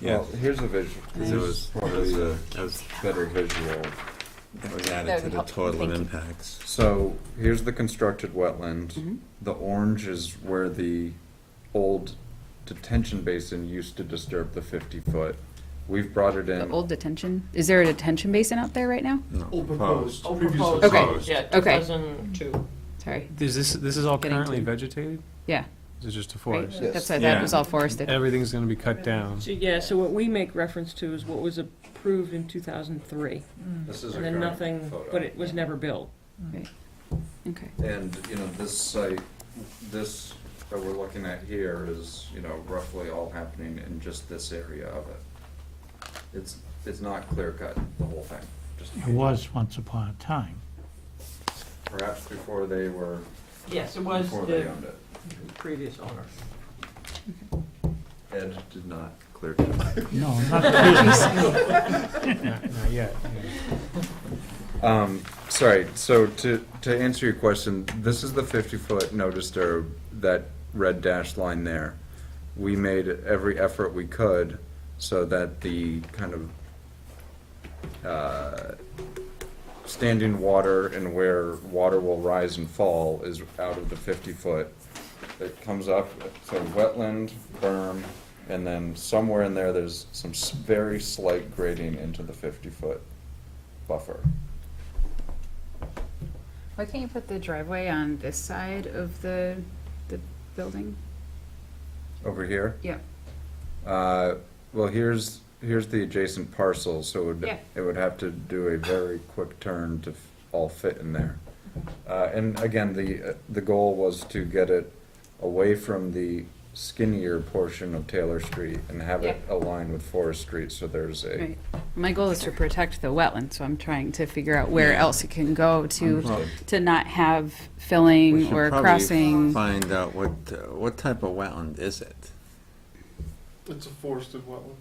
Yeah. Well, here's a visual, Because it was, probably a that was better visual. that was That added would to be the helpful. total Thank you. impacts. So here's the constructed wetland. Mhm. The orange is where the old detention basin used to disturb the 50-foot. We've brought it The in. old detention, is there a detention basin out there right now? No, All proposed. Okay. Yeah, Okay. 2002. Sorry, This is all Getting currently to- vegetated? yeah, Is it just a right? forest? That's what I thought, it was all forested. Everything's gonna be cut down. So, yeah, so what we make reference to is what was approved in 2003. This is a And then current nothing, photo. but it was never built. Okay. And, this site, this that we're looking at here is, roughly all happening in just this area of it. It's not clear cut, the whole thing. Just It was once upon a time. perhaps before they were, Yes, it was before they the owned it. previous owner. Ed did not clear cut. No, not the Not yet. Sorry, so to answer your question, this is the 50-foot no disturb, that red dashed line there. We made every effort we could so that the kind of standing water and where water will rise and fall is out of the 50-foot. It comes up, so wetland, berm, and then somewhere in there, there's some very slight grading into the 50-foot buffer. Why can't you put the driveway on this side of the building? Over here? Yeah. Well, here's the adjacent parcel, so Yeah. it would have to do a very quick turn to all fit in there. And again, the goal was to get it away from the skinnier portion of Taylor Street and have it align with Forest Street, so there's a. Right. My goal is to protect the wetland, so I'm trying to figure out where else it can go to not have We filling should or probably crossing. find out what type of wetland is it? It's a forested wetland.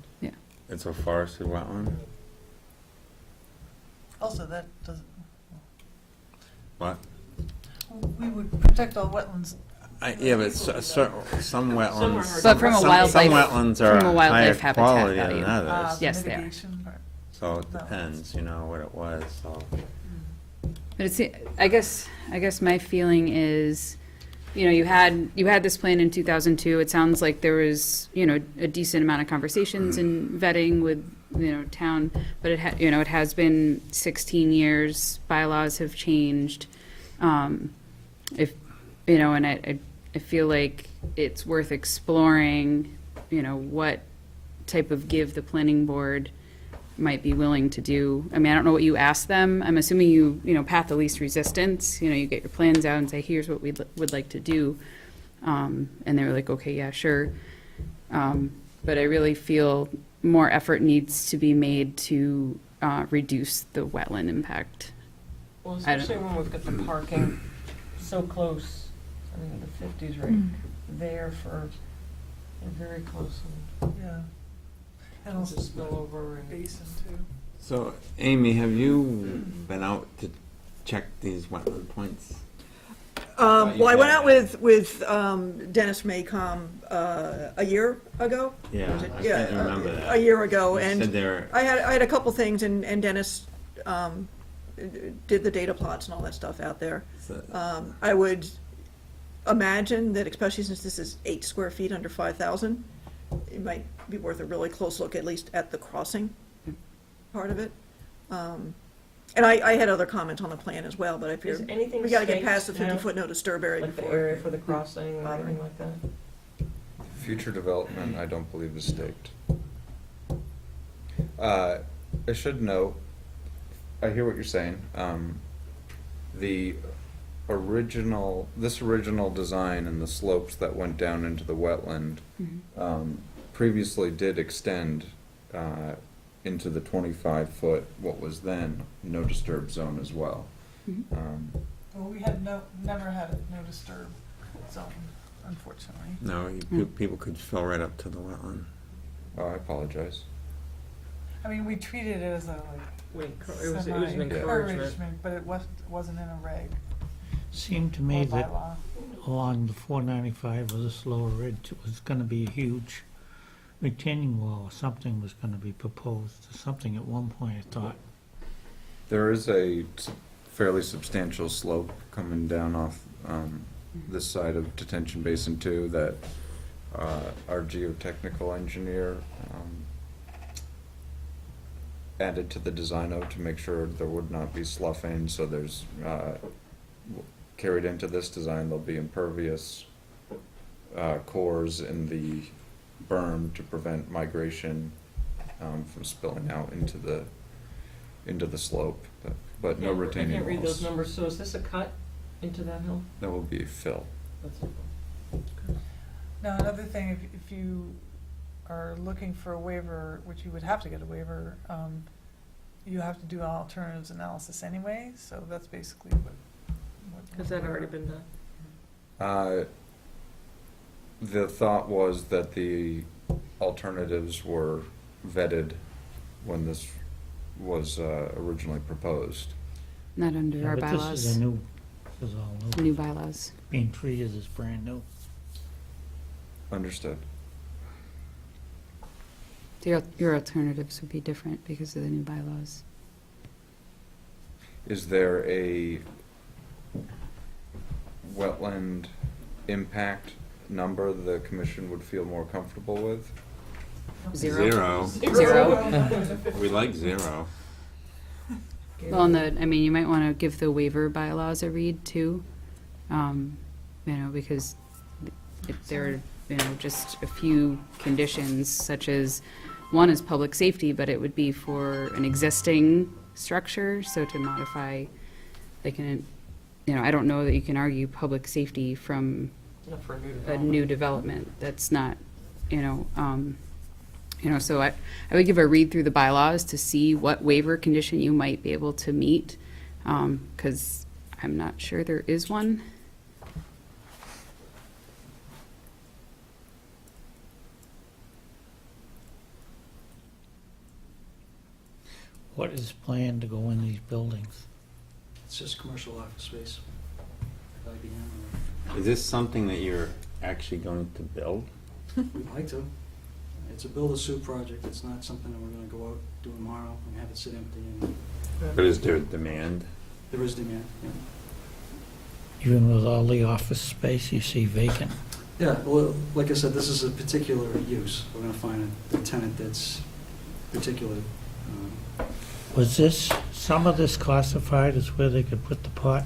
It's a forested wetland? Also, that doesn't, What? we would protect all wetlands. Yeah, but some wetlands. But from a some wildlife- wetlands are from a higher wildlife habitat quality value. than others. Yes, they are. Mitigation part. So it depends, what it was, so. But it's, I guess my feeling is, you had this plan in 2002. It sounds like there was, a decent amount of conversations and vetting with, town, but it has been 16 years. Bylaws have changed. And I feel like it's worth exploring, what type of give the planning board might be willing to do. I mean, I don't know what you asked them. I'm assuming you path the least resistance. You get your plans out and say, here's what we would like to do. And they were like, okay, yeah, sure. But I really feel more effort needs to be made to reduce the wetland impact. Well, I don't- especially when we've got the parking so close. I mean, the 50's right there we're very close. Yeah. And And also also spill over and. basin too. So, Amy, have you been out to check these wetland points? Well, I went out with Dennis Maycom a year ago. Yeah, Was it? I Yeah, can't remember that. A year ago, You and said they were- I had a couple things, and Dennis did the data plots and all that stuff out there. So- I would imagine that, especially since this is 8 square feet under 5,000, it might be worth a really close look, at least at the crossing part of it. And I had other comments on the plan as well, but I Is figured anything we gotta get past the staked now? 50-foot no disturb area Like the before. area for the crossing or anything like that? Future development, I don't believe is staked. I should note, I hear what you're saying. The this original design and the slopes that went down into the wetland previously did extend into the 25-foot, what was then no disturb zone as well. Well, we had never had a no disturb zone, unfortunately. No, people could fill right up to the wetland. Oh, I apologize. I mean, we treated it as a It was an encouragement. but it wasn't in a reg Seemed to or me that bylaw. along the 495 or this lower ridge, it was gonna be a huge retaining wall, or something was gonna be proposed, or something at one point, I thought. There is a fairly substantial slope coming down off this side of Detention Basin 2 that our geotechnical engineer added to the design of to make sure there would not be sloughing, so there's carried into this design, there'll be impervious cores in the berm to prevent migration from spilling out into the slope, but no retaining walls. I can't read those numbers, so is this a cut into that hill? That will be fill. That's it. Now, another thing, if you are looking for a waiver, which you would have to get a waiver, you have to do an alternatives analysis anyway, so that's basically what. Has that already been done? The thought was that the alternatives were vetted when this was originally proposed. Not under Yeah, our but bylaws. this is all new. New bylaws. Being treated as brand new. Understood. Your alternatives would be different because of the new bylaws. Is there a wetland impact number the commission would feel more comfortable with? Zero. We like 0. Well, and you might want to give the waiver bylaws a read too, because if there are, just a few conditions, such as, one is public safety, but it would be for an existing structure, so to modify, they can, I don't know that you can argue public safety from Not for a new development. That's not, so I would give a read through the bylaws to see what waiver condition you might be able to meet, because I'm not sure there is one. What is planned to go in these buildings? It's just commercial office space. Is this something that you're actually going to build? We'd like to. It's a build-a-suit project. It's not something that we're gonna go out, do tomorrow, and have it sit empty, and But is there demand? there is demand, yeah. Even with all the office space you see vacant? Yeah, well, like I said, this is a particular use. We're gonna find a tenant that's particular. Was some of this classified as where they could put the pot,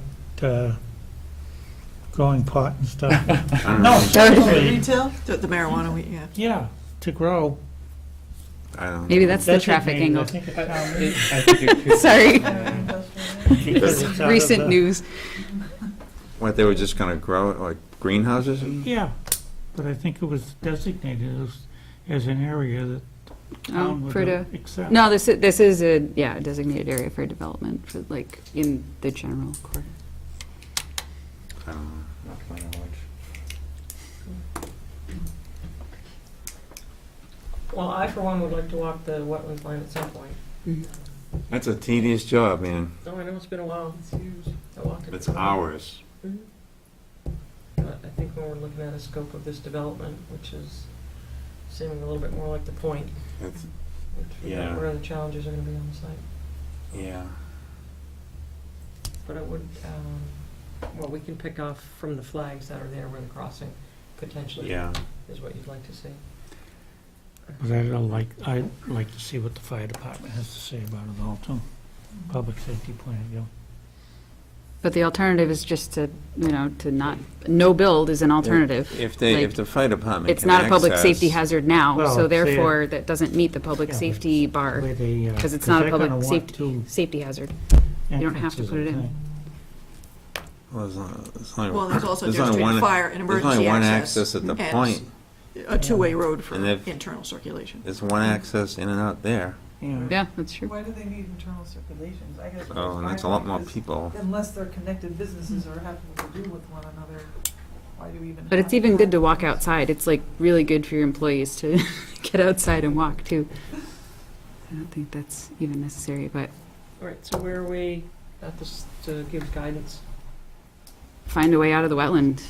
growing pot and stuff? No, seriously. Retail, the marijuana, yeah. Yeah, to grow. I don't know. Maybe that's the traffic Designated, angle. I think it's town meeting. I think it could- Sorry. Because it's out of Recent the- news. What, they were just gonna grow it like greenhouses? Yeah, but I think it was designated as an area that town would accept. No, this is a designated area for development for in the general core. I don't know. Not to my knowledge. Well, I, for one, would like to walk the wetlands line at some point. That's a tedious job, man. Oh, I know, it's been a while. It's huge. I walked it. It's for a while. hours. But I think when we're looking at a scope of this development, which is seeming a little bit more like the point, It's, figure out where the challenges are gonna be on the site. yeah. But I would, we can pick off from the flags that are there where the crossing potentially Yeah. is what you'd like to see. But I'd like to see what the fire department has to say about it all too. Public safety point of view. But the alternative is just to, to not, no build is an alternative. If Like, the fire department it's can not a public access- safety hazard now, Well, so say therefore, that doesn't meet the public Yeah, but safety bar, where they, because it's 'cause not a they're gonna public want safety, two safety hazard. You don't have to entrances, put it I in. think. Well, Well, there's also a there's difference only between one- fire and There's emergency only one access access at the and point. a two-way road for And if- internal circulation. There's one access in and out there. Yeah, that's true. Why do they need internal circulations? I guess. Oh, and my that's a lot point more is, people. Unless they're connected businesses or having to do with one another, why do we even? But it's have even good to walk that? outside. It's like really good for your employees to get outside and walk too. I don't think that's even necessary, but All right, so where are we at this, to give guidance? find a way out of the wetland.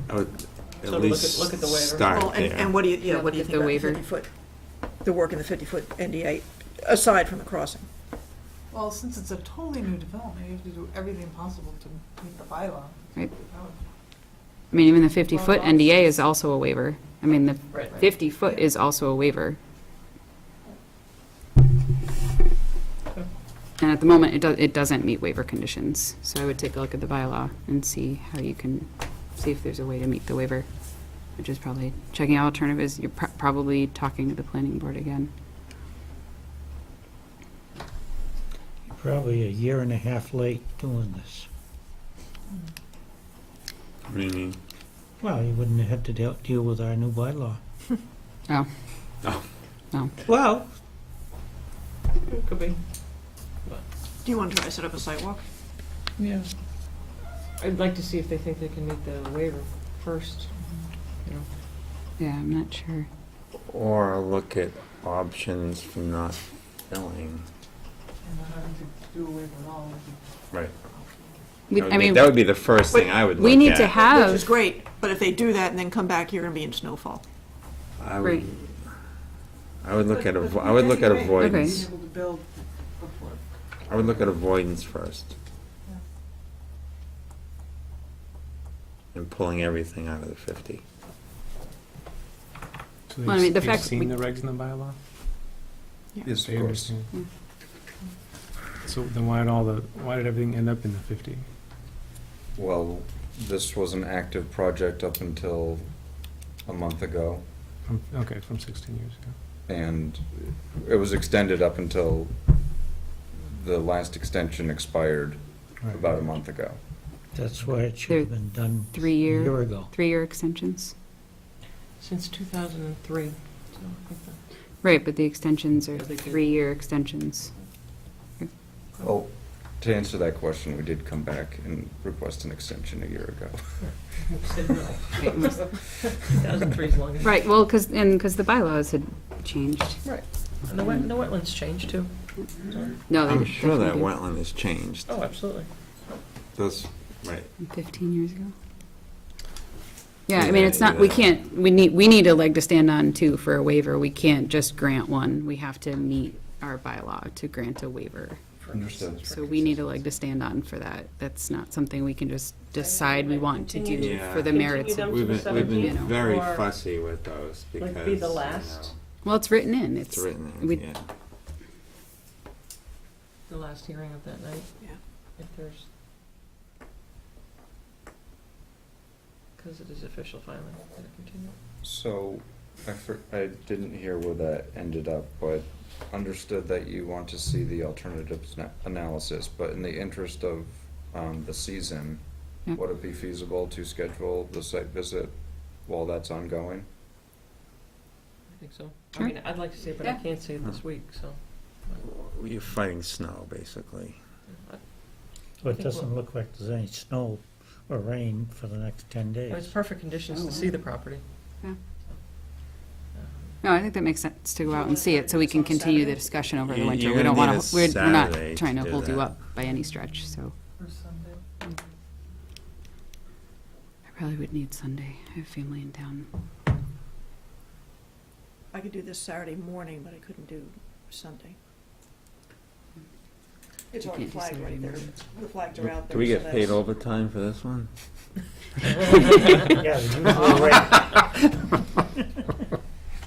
I would So at to least look at the waiver. start Well, there. and what do you, Yeah, what do you look think at the about the waiver. 50-foot, the work in the 50-foot NDA, aside from the crossing? Well, since it's a totally new development, you have to do everything possible to meet the bylaw. Right. That would- I mean, even the 50-foot NDA is also a waiver. I mean, the Right. 50-foot is also a waiver. And at the moment, it doesn't meet waiver conditions. So I would take a look at the bylaw and see how you can, see if there's a way to meet the waiver, which is probably checking out alternatives. You're probably talking to the planning board again. Probably a year and a half late doing this. What do you mean? Well, you wouldn't have had to deal with our new bylaw. Oh. Oh. No. Well, It could be. Do you want to try to set up a sidewalk? Yeah. I'd like to see if they think they can meet the waiver first, you know. Yeah, I'm not sure. Or look at options for not filling. And not having to do a waiver at all. would be- Right. I mean, That would be the first thing I would look at. we need to have. Which is great, but if they do that and then come back, you're gonna be in snowfall. I Right. would, I would look at, But I would look at anyway, avoidance. being able to build before. I would look at avoidance first. Yeah. And pulling everything out of the 50. So Well, I mean, the you've fact seen we- the regs in the bylaw? Yes, So you understand. So then why did everything end up in the 50? Well, this was an active project up until a month ago, From 16 years ago. and it was extended up until the last extension expired Right. about a month ago. that's why it should have been done a 3-year. year ago. 3-year extensions. Since 2003. So I think that- Right, but the extensions are Yeah, they could- 3-year extensions. Well, to answer that question, we did come back and request an extension a year ago. Said no. 2003 is long enough. Right, well, because the bylaws had changed. Right. And the wetlands changed too. No, they I'm sure that definitely wetland has changed. Oh, absolutely. Those, right. did. 15 years ago. Yeah, I mean, it's not, we need a leg to stand on too for a waiver. We can't just grant one. We have to meet our bylaw to grant a waiver. Understood. So we need a leg to stand on for that. That's not something we can just decide we want to do Continue for the Continue merits them of. to We've the been 17th, very or, fussy with those because. Like be the you last, know, Well, it's written in. It's written in, we- yeah. the last hearing of that night. Yeah. If there's. Because it is official filing. Can it continue? So, I didn't hear where that ended up, but understood that you want to see the alternatives analysis, but in the interest of the season, Yeah. would it be feasible to schedule the site visit while that's ongoing? I think so. Sure. I mean, I'd like to see it, but I Yeah. can't see it this week, so. You're fighting snow, basically. So it doesn't look like there's any snow or rain for the next 10 days. It's perfect conditions to see the property. Yeah. Um, No, I think that makes sense to go out and see it, so we can continue the discussion over the You- winter. you're We don't gonna want need to, a we're not Saturday trying to to do hold you that. up by any stretch, so. For Sunday. I probably would need Sunday. I have family in town. I could do this Saturday morning, but I couldn't do Sunday. It's You already can't do flagged Saturday right there. morning. The flags are out there. Do we so get paid that's- overtime for this one? Yeah, the usual rate.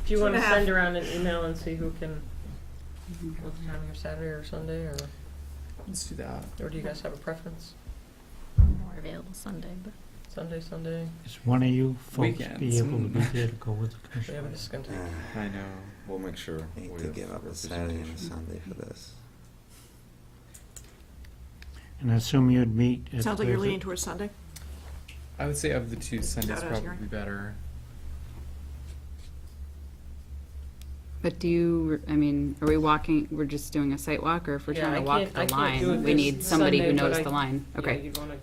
Do you want to 2.5. send around an email and see who can, what time, or Saturday or Sunday, or? Let's do that. Or do you guys have a preference? More available Sunday, but. Sunday? Is one of you folks be Weekends. able to be there to go with the Yeah, commission? but it's gonna take. I know, we'll make sure. Hate we to have give up a Saturday and a representation. Sunday for this. And I assume you'd meet at. Sounds like you're where's it? leaning towards Sunday? I would say of the two, Sunday's what I was probably hearing? better. But do you, I mean, are we walking, we're just doing a site walk, or if we're Yeah, trying I to walk can't- the I can't do it line, we this need somebody who Sunday, but knows I- the line? Yeah, Okay. you'd wanna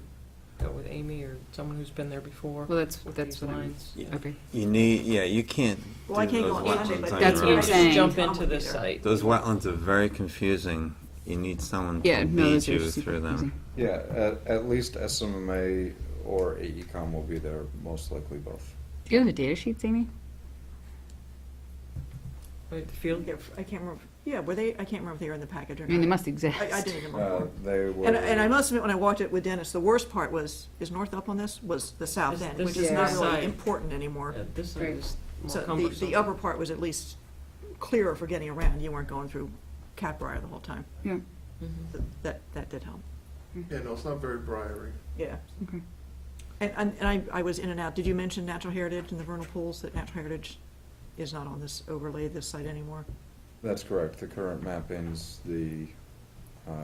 go with Amy or someone who's been there before. Well, that's with that's these what I'm, lines. okay. You need, yeah, you can't Well, I do can't go those on Sunday, wetlands but on That's your what I'm own. saying. Jump Tom into will be the there. site. Those wetlands are very confusing. You need someone Yeah, to no, lead those are you super through them. confusing. Yeah, at least SMMA or AECom will be there, most likely both. Do you have the data sheets, Amy? Wait, the field? Yeah, I can't remember, yeah, were they, I can't remember if they were in the package or I not. mean, they must exist. I didn't even remember. They were. And I must admit, when I walked it with Dennis, the worst part was, is North up on this? Was the south This- end, this which is not is really side. important anymore. Yeah, this Right. is more So cumbersome. the upper part was at least clearer for getting around. You weren't going through Catbrier the whole time. Yeah. Mhm. That did help. Yeah, no, it's not very briary. Yeah. Okay. And I was in and out. Did you mention natural heritage and the vernal pools, that natural heritage is not on this overlay, this site anymore? That's correct. The current mappings, the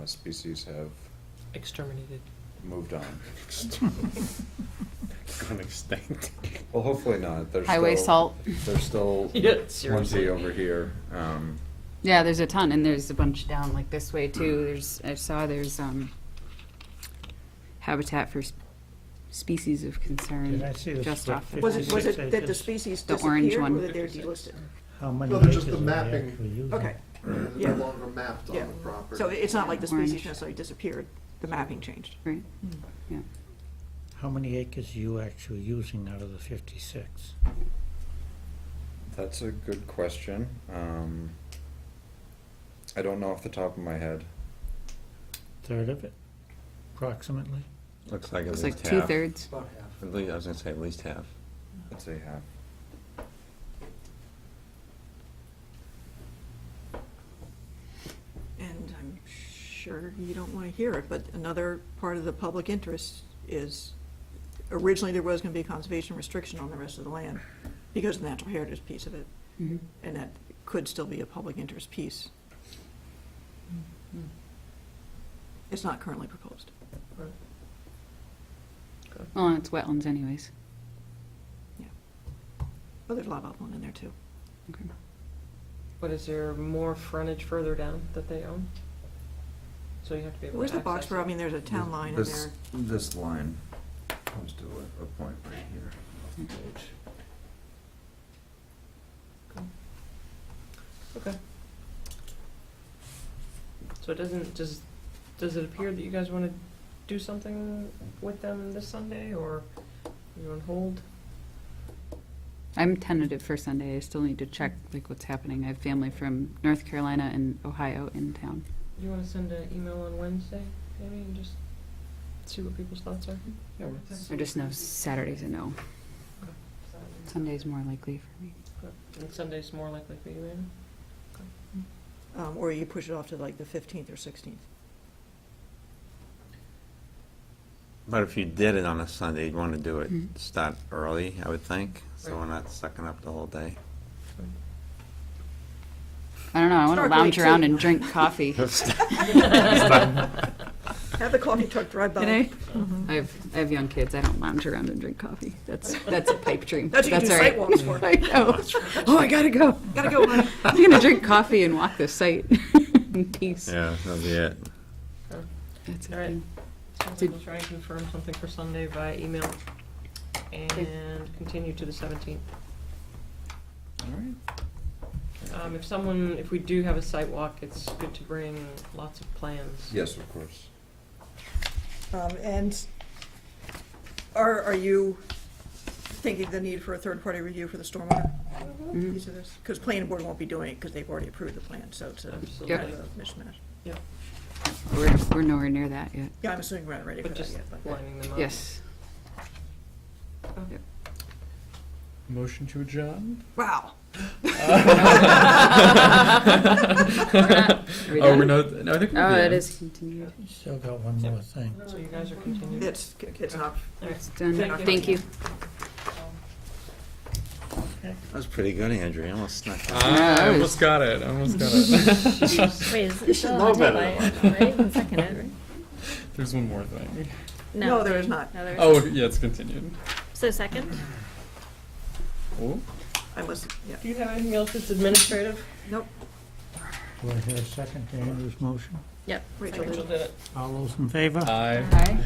species have Exterminated. moved on. Gone extinct. Well, hopefully not. There's Highway still, salt. There's still Yeah, plenty seriously. over here. Yeah, there's a ton, and there's a bunch down like this way too. There's habitat for species of concern Did I see this just for off. the Was it 56 that the acres? species The orange disappeared, one. or that they're delisted? How many No, they're acres just the are they mapping. actually using? Okay. They're Yeah. no longer mapped on Yeah. the property. So it's not like the species Orange. necessarily disappeared, the mapping changed. Right. Yeah. How many acres are you actually using out of the 56? That's a good question. I don't know off the top of my head. Third of it, approximately? Looks like at It's least like half. 2/3. About half. At least, I was gonna say at least half. I'd say half. And I'm sure you don't want to hear it, but another part of the public interest is, originally there was going to be a conservation restriction on the rest of the land because of the natural heritage piece of it, Mhm. and that could still be a public interest piece. It's not currently proposed. Well, and it's wetlands anyways. But there's a lot of upland in there too. Okay. But is there more frontage further down that they own? So you have to be able to Where's the access Boxborough? I it. mean, there's a town line in This, there. this line comes to a point right here off the page. Okay. So it doesn't, does it appear that you guys wanna do something with them this Sunday, or you on hold? I'm tentative for Sunday. I still need to check like what's happening. I have family from North Carolina and Ohio in town. You wanna send an email on Wednesday, maybe, and just see what people's thoughts are? I just know Saturday's a no. Sunday's more likely for me. And Sunday's more likely for you, Amy? Or you push it off to like the 15th or 16th. But if you did it on a Sunday, you'd wanna do it, Mhm. start early, I would think, so Right. we're not sucking up the whole day. I don't know. I want to Start lounge late, around too. and drink coffee. Have the coffee truck drive by. Can I have young kids. I don't lounge around and drink coffee. That's a pipe dream. That's what you do all right. site walks for. I know. Oh, I gotta go. Gotta go, honey. I'm gonna drink coffee and walk the site in peace. Yeah, that'll be it. That's All right. okay. Sounds like we'll try and confirm something for Sunday via email, and continue to the 17th. All right. If we do have a site walk, it's good to bring lots of plans. Yes, of course. And are you thinking the need for a third-party review for the stormwater Mhm. piece of this? Because planning board won't be doing it because they've already approved the plan, so it's a Absolutely. kind of a mishmash. We're nowhere near that yet. Yeah, I'm assuming we're not ready for But that just yet. but- lining them up. Yes. Okay. Motion to adjourn? Wow. Are we Oh, done? we're not, no, I think we're Oh, good. it is continued. Still got one more thing. So you guys are continuing? It's not, It's done. Thank you. Thank you. That was pretty good, Andrew. You almost snuck it. I almost got it, I almost got it. Wait, is You it should still know on the table? better. Right? And second it, right? There's one more thing. No, there is not. No, there is Oh, not. yeah, it's continued. So second? Oh, I must, yeah. Do you have anything else that's administrative? Nope. Do I hear a second to Andrew's motion? Yep. Rachel did. Rachel did it. All those in favor? aye. Aye.